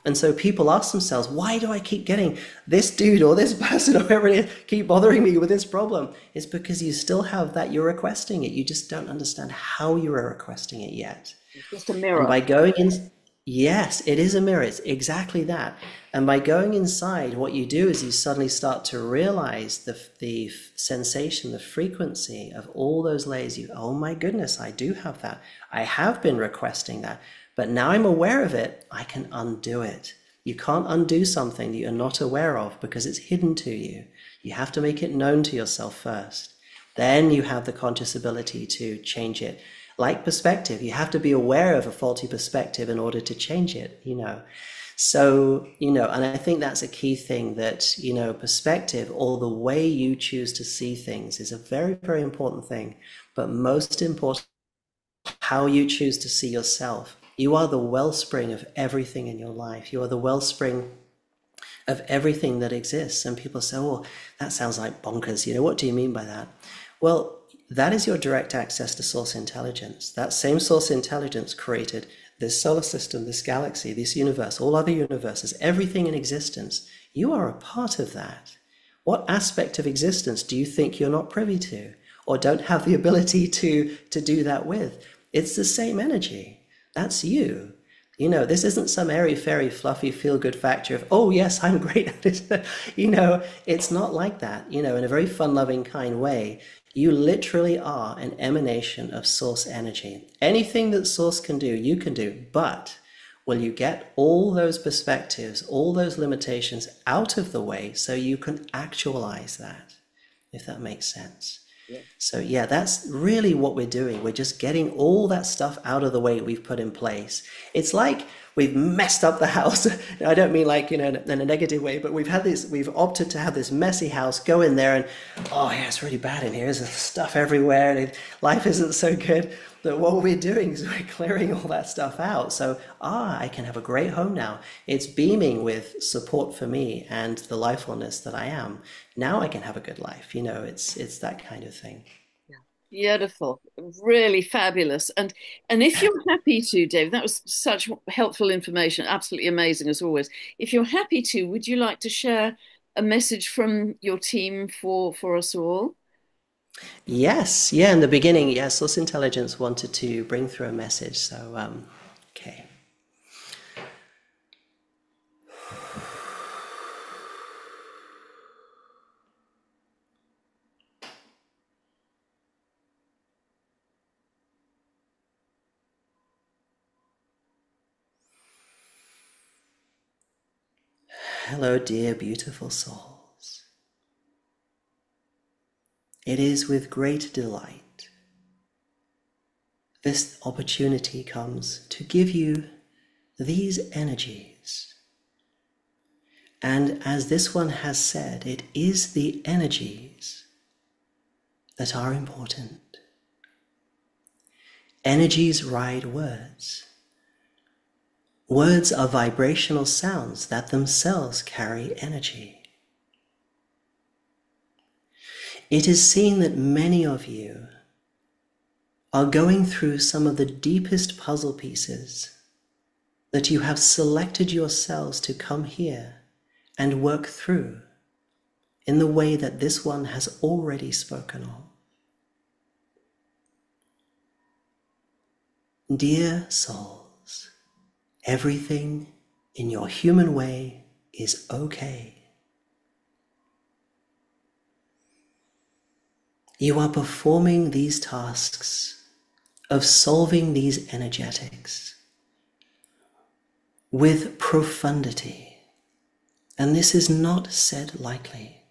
And so people ask themselves, why do I keep getting this dude or this person or whoever it is keep bothering me with this problem? It's because you still have that, you're requesting it. You just don't understand how you are requesting it yet. It's just a mirror. And by going in, yes, it is a mirror. It's exactly that. And by going inside, what you do is you suddenly start to realize the sensation, the frequency of all those layers. Oh my goodness, I do have that. I have been requesting that. But now I'm aware of it, I can undo it. You can't undo something that you're not aware of because it's hidden to you. You have to make it known to yourself first. Then you have the conscious ability to change it. Like perspective, you have to be aware of a faulty perspective in order to change it, So, and I think that's a key thing, that, perspective, or the way you choose to see things, is a very, very important thing. But most important, how you choose to see yourself. You are the wellspring of everything in your life. You are the wellspring of everything that exists. And people say, oh, that sounds like bonkers. What do you mean by that? Well, that is your direct access to source intelligence. That same source intelligence created this solar system, this galaxy, this universe, all other universes, everything in existence. You are a part of that. What aspect of existence do you think you're not privy to, or don't have the ability to do that with? It's the same energy. That's you. This isn't some airy-fairy, fluffy, feel-good factor of, oh, yes, I'm great at it. It's not like that. In a very fun-loving, kind way. You literally are an emanation of source energy. Anything that source can do, you can do. But will you get all those perspectives, all those limitations out of the way so you can actualize that, if that makes sense? Yeah. So yeah, that's really what we're doing. We're just getting all that stuff out of the way we've put in place. It's like we've messed up the house. I don't mean like, in a negative way, but we've opted to have this messy house, go in there and, oh yeah, it's really bad in here. There's stuff everywhere and life isn't so good. But what we're doing is we're clearing all that stuff out. So, I can have a great home now. It's beaming with support for me and the lifefulness that I am. Now I can have a good life. It's that kind of thing. Beautiful, really fabulous. And if you're happy to, David, that was such helpful information, absolutely amazing as always. If you're happy to, would you like to share a message from your team for us all? Yes, yeah, in the beginning, yeah, Source Intelligence wanted to bring through a message. So, okay. Hello, dear beautiful souls. It is with great delight this opportunity comes to give you these energies. And as this one has said, it is the energies that are important. Energies ride words. Words are vibrational sounds that themselves carry energy. It is seen that many of you are going through some of the deepest puzzle pieces that you have selected yourselves to come here and work through in the way that this one has already spoken of. Dear souls, everything in your human way is okay. You are performing these tasks of solving these energetics with profundity, and this is not said lightly.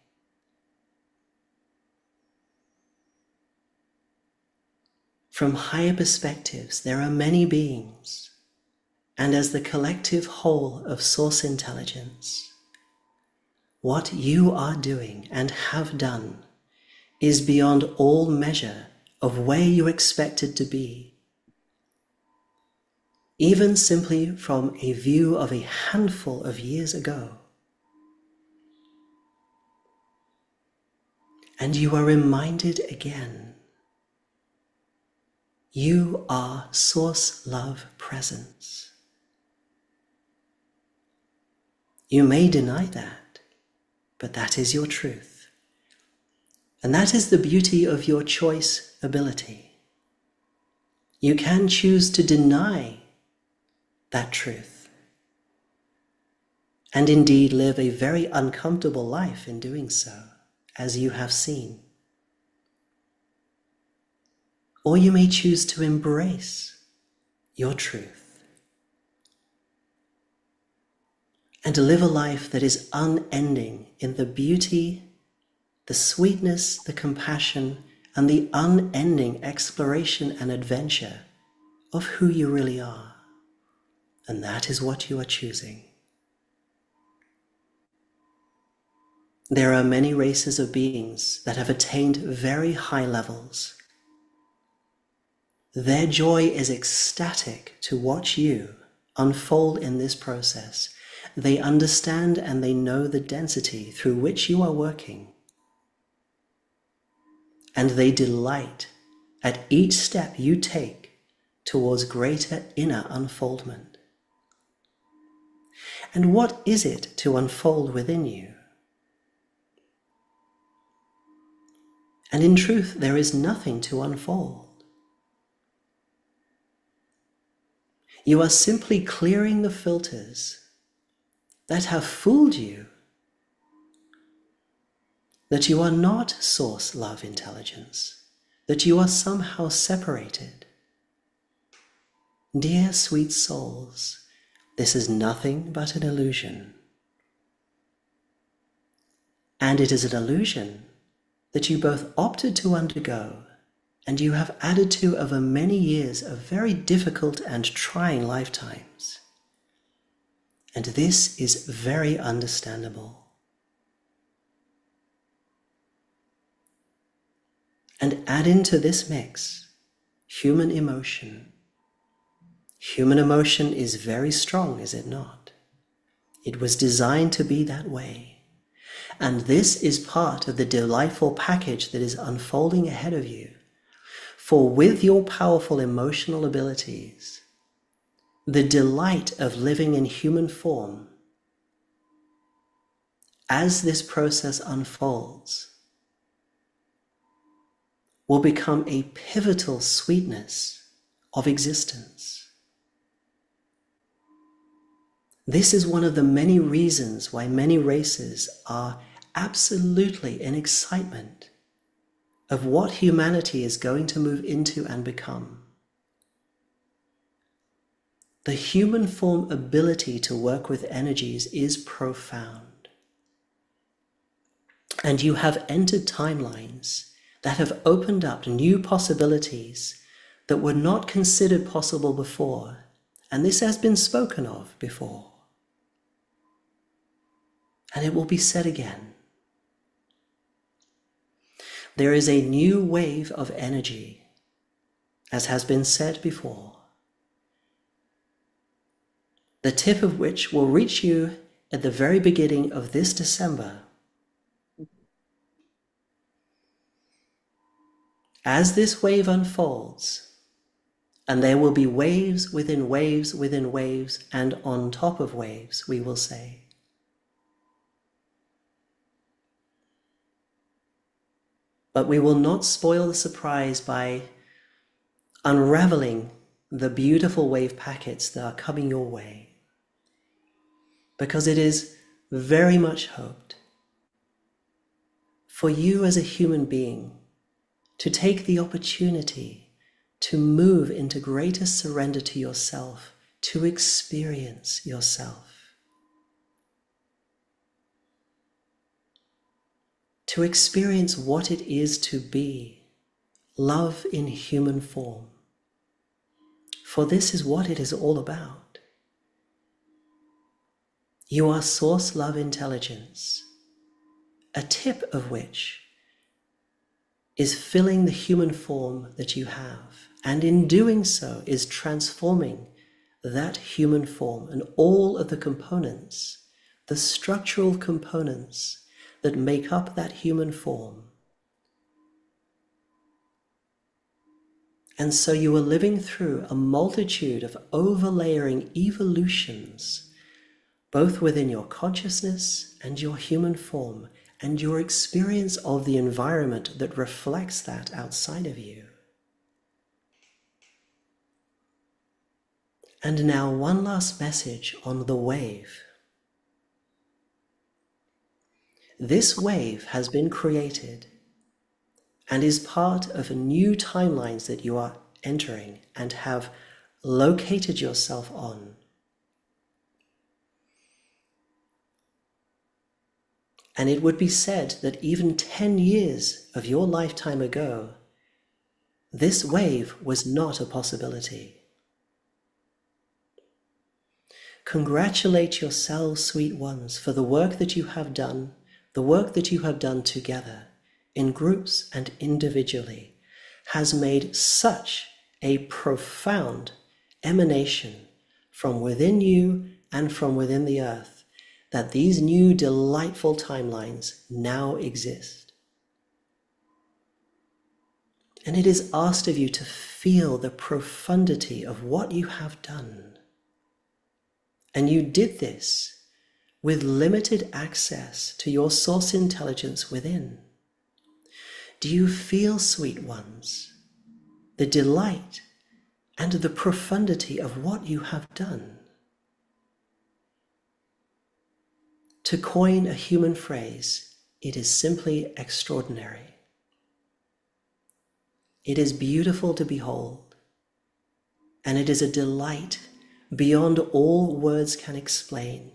From higher perspectives, there are many beings, and as the collective whole of source intelligence, what you are doing and have done is beyond all measure of where you expected to be, even simply from a view of a handful of years ago. And you are reminded again, you are Source Love Presence. You may deny that, but that is your truth. And that is the beauty of your choice ability. You can choose to deny that truth, and indeed live a very uncomfortable life in doing so, as you have seen. Or you may choose to embrace your truth and to live a life that is unending in the beauty, the sweetness, the compassion, and the unending exploration and adventure of who you really are. And that is what you are choosing. There are many races of beings that have attained very high levels. Their joy is ecstatic to watch you unfold in this process. They understand and they know the density through which you are working. And they delight at each step you take towards greater inner unfoldment. And what is it to unfold within you? And in truth, there is nothing to unfold. You are simply clearing the filters that have fooled you, that you are not Source Love Intelligence, that you are somehow separated. Dear sweet souls, this is nothing but an illusion. And it is an illusion that you both opted to undergo and you have added to over many years of very difficult and trying lifetimes. And this is very understandable. And add into this mix human emotion. Human emotion is very strong, is it not? It was designed to be that way. And this is part of the delightful package that is unfolding ahead of you. For with your powerful emotional abilities, the delight of living in human form, as this process unfolds, will become a pivotal sweetness of existence. This is one of the many reasons why many races are absolutely in excitement of what humanity is going to move into and become. The human form ability to work with energies is profound. And you have entered timelines that have opened up new possibilities that were not considered possible before. And this has been spoken of before. And it will be said again. There is a new wave of energy, as has been said before, the tip of which will reach you at the very beginning of this December. As this wave unfolds, and there will be waves within waves within waves and on top of waves, we will say. But we will not spoil the surprise by unraveling the beautiful wave packets that are coming your way, because it is very much hoped for you as a human being to take the opportunity to move into greater surrender to yourself, to experience yourself, to experience what it is to be love in human form. For this is what it is all about. You are Source Love Intelligence, a tip of which is filling the human form that you have, and in doing so is transforming that human form and all of the components, the structural components that make up that human form. And so you are living through a multitude of overlayering evolutions, both within your consciousness and your human form, and your experience of the environment that reflects that outside of you. And now one last message on the wave. This wave has been created and is part of new timelines that you are entering and have located yourself on. And it would be said that even 10 years of your lifetime ago, this wave was not a possibility. Congratulate yourselves, sweet ones, for the work that you have done, the work that you have done together, in groups and individually, has made such a profound emanation from within you and from within the earth that these new delightful timelines now exist. And it is asked of you to feel the profundity of what you have done. And you did this with limited access to your source intelligence within. Do you feel, sweet ones, the delight and the profundity of what you have done? To coin a human phrase, it is simply extraordinary. It is beautiful to behold, and it is a delight beyond all words can explain,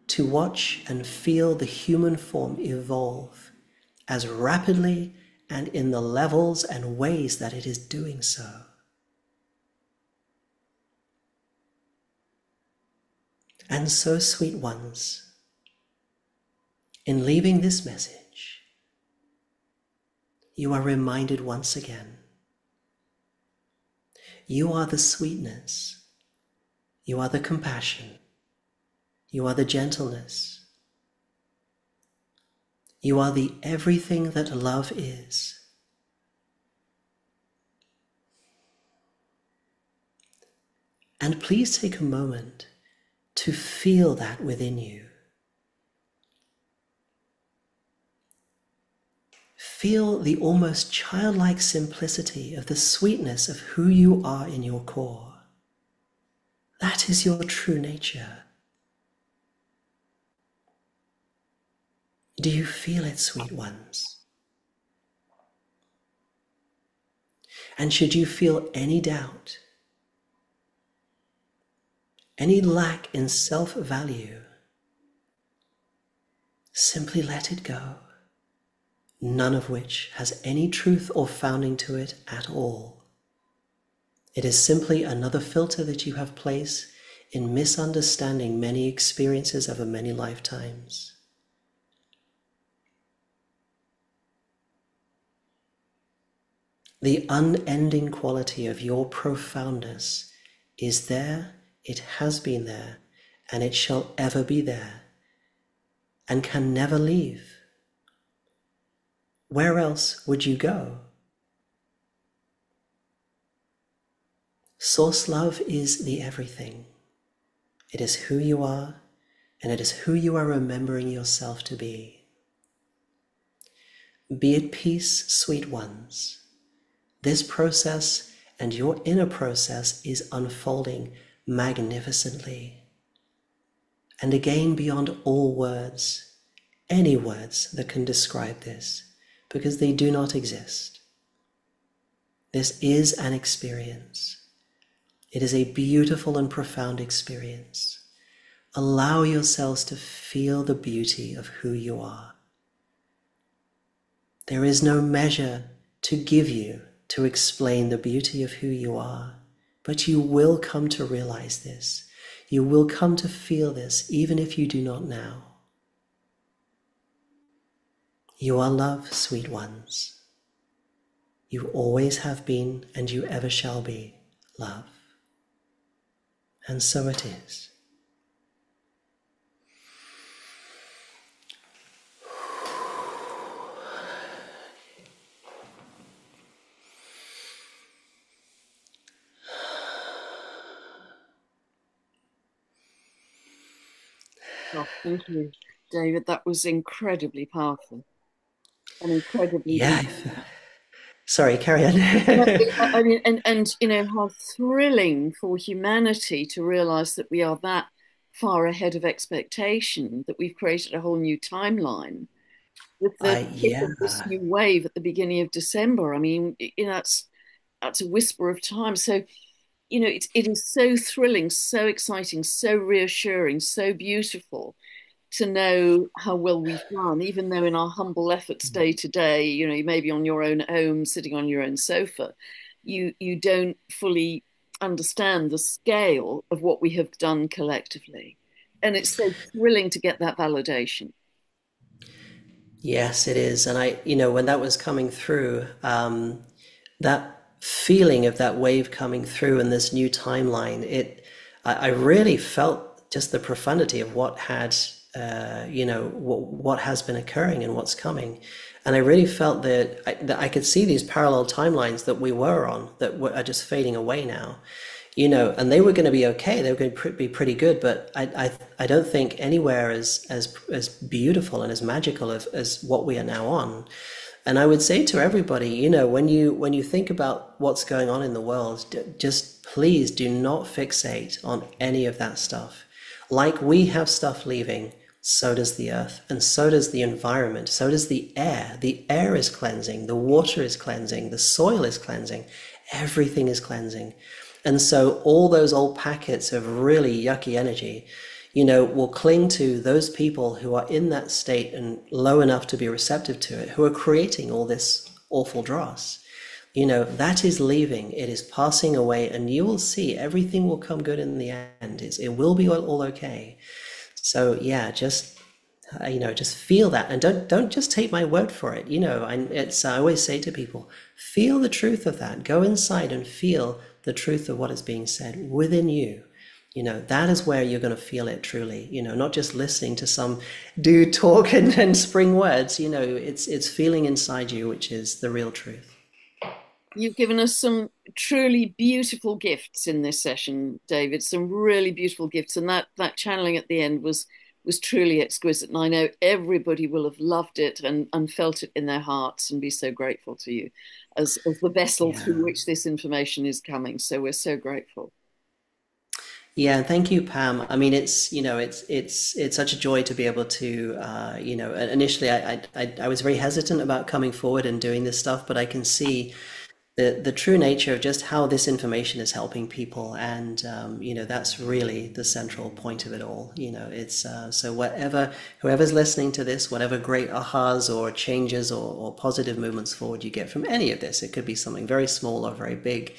to watch and feel the human form evolve as rapidly and in the levels and ways that it is doing so. And so, sweet ones, in leaving this message, you are reminded once again, you are the sweetness, you are the compassion, you are the gentleness, you are the everything that love is. And please take a moment to feel that within you. Feel the almost childlike simplicity of the sweetness of who you are in your core. That is your true nature. Do you feel it, sweet ones? And should you feel any doubt, any lack in self-value, simply let it go, none of which has any truth or founding to it at all. It is simply another filter that you have placed in misunderstanding many experiences over many lifetimes. The unending quality of your profoundness is there, it has been there, and it shall ever be there, and can never leave. Where else would you go? Source love is the everything. It is who you are, and it is who you are remembering yourself to be. Be at peace, sweet ones. This process and your inner process is unfolding magnificently. And again, beyond all words, any words that can describe this, because they do not exist. This is an experience. It is a beautiful and profound experience. Allow yourselves to feel the beauty of who you are. There is no measure to give you to explain the beauty of who you are, but you will come to realize this. You will come to feel this, even if you do not now. You are love, sweet ones. You always have been and you ever shall be love. And so it is. Oh, thank you, David. That was incredibly powerful and incredibly Yeah. beautiful. Sorry, carry on. No, I mean, and you know how thrilling for humanity to realize that we are that far ahead of expectation, that we've created a whole new timeline with the tip Yeah. of this new wave at the beginning of December. I mean, you know, that's a whisper of time. So, you know, it is so thrilling, so exciting, so reassuring, so beautiful to know how well we've done, even though in our humble efforts day to day, you know, you may be on your own home, sitting on your own sofa, you don't fully understand the scale of what we have done collectively. And it's so thrilling to get that validation. Yes, it is. And when that was coming through, that feeling of that wave coming through and this new timeline, I really felt just the profundity of what had, what has been occurring and what's coming. And I really felt that I could see these parallel timelines that we were on are just fading away now, and they were going to be okay. They were going to be pretty good, but I don't think anywhere as beautiful and as magical as what we are now on. And I would say to everybody, when you think about what's going on in the world, just please do not fixate on any of that stuff. Like we have stuff leaving, so does the earth, and so does the environment, so does the air. The air is cleansing, the water is cleansing, the soil is cleansing, everything is cleansing. And so all those old packets of really yucky energy, will cling to those people who are in that state and low enough to be receptive to it, who are creating all this awful dross. That is leaving, it is passing away, and you will see everything will come good in the end. It will be all okay. So yeah, just feel that, and don't just take my word for it. I always say to people, feel the truth of that. Go inside and feel the truth of what is being said within you. That is where you're going to feel it truly, not just listening to some dude talk and spring words. It's feeling inside you, which is the real truth. You've given us some truly beautiful gifts in this session, David. Some really beautiful gifts, and that channeling at the end was truly exquisite. And I know everybody will have loved it and felt it in their hearts and be so grateful to you as the vessel through Yeah. which this information is coming. So we're so grateful. Yeah, thank you, Pam. I mean, it's such a joy to be able to, initially I was very hesitant about coming forward and doing this stuff, but I can see the true nature of just how this information is helping people, and that's really the central point of it all. It's so whoever's listening to this, whatever great ahas or changes or positive movements forward you get from any of this, it could be something very small or very big.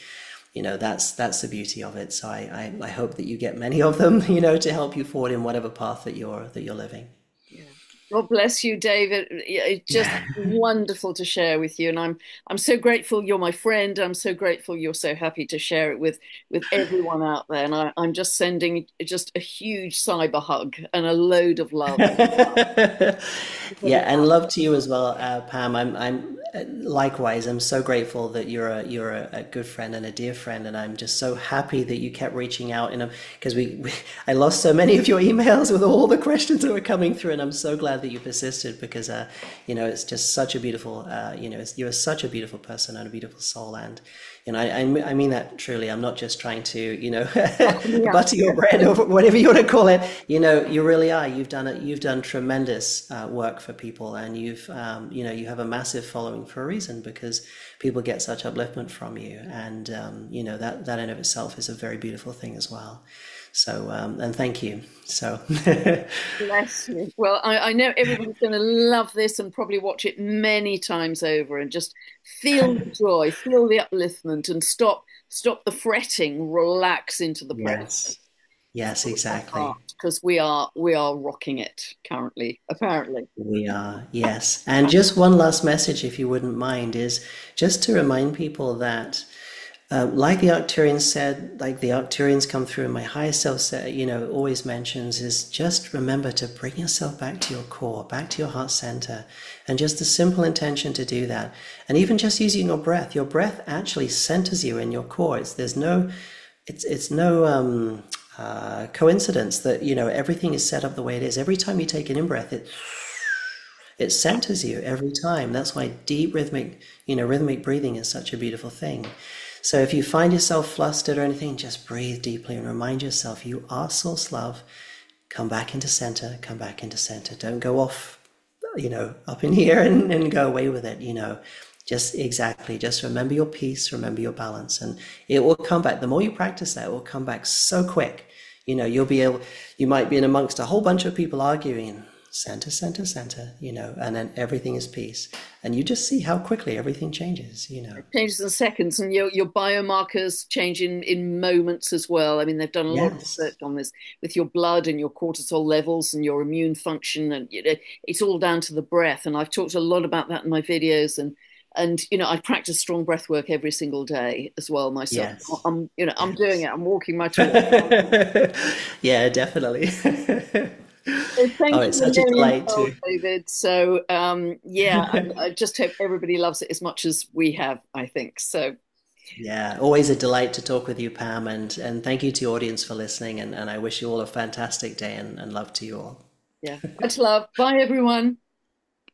That's the beauty of it. So I hope that you get many of them, to help you forward in whatever path that you're living. Yeah. God bless you, David. Yeah, it's just wonderful to share with you, and I'm so grateful you're my friend. I'm so grateful you're so happy to share it with everyone out there, and I'm just sending just a huge cyber hug and a load of love. Yeah, and love to you as well, Pam. I'm likewise. I'm so grateful that you're a good friend and a dear friend, and I'm just so happy that you kept reaching out. And because I lost so many of your emails with all the questions that were coming through, and I'm so glad that you persisted because it's just such a beautiful you're such a beautiful person and a beautiful soul, and I mean that truly. I'm not just trying to Yeah. butter your bread or whatever you want to call it. You really are. You've done tremendous work for people, and you have a massive following for a reason, because people get such upliftment from you, and that in of itself is a very beautiful thing as well. So and thank you. So Bless you. Well, I know everybody's going to love this and probably watch it many times over and just feel the joy, feel the upliftment, and stop the fretting, relax into the present. yes. Yes, exactly. because we are rocking it currently, apparently. We are, yes. And just one last message, if you wouldn't mind, is just to remind people that, like the Arcturians said, like the Arcturians come through, and my higher self said, always mentions, is just remember to bring yourself back to your core, back to your heart center, and just a simple intention to do that. And even just using your breath actually centers you in your core. It's no coincidence that everything is set up the way it is. Every time you take an in-breath, it centers you every time. That's why deep rhythmic breathing is such a beautiful thing. So if you find yourself flustered or anything, just breathe deeply and remind yourself you are source love. Come back into center, come back into center. Don't go off, up in here and go away with it. Just remember your peace, remember your balance, and it will come back. The more you practice that, it will come back so quick. You might be in amongst a whole bunch of people arguing, center, center, center, and then everything is peace. And you just see how quickly everything changes. It changes in seconds, and your biomarkers change in moments as well. I mean, they've done a lot of Yes. research on this with your blood and your cortisol levels and your immune function, and it's all down to the breath. And I've talked a lot about that in my videos, and I practice strong breath work every single day as well myself. Yes. I'm doing Yes. it. I'm walking my talk. Yeah, definitely. So Oh, thank it's you a such a million delight fold, to. David. So yeah, I just hope everybody loves it as much as we have, I think. So Yeah, always a delight to talk with you, Pam, and thank you to your audience for listening, and I wish you all a fantastic day and love to you all. yeah, much love. Bye, everyone.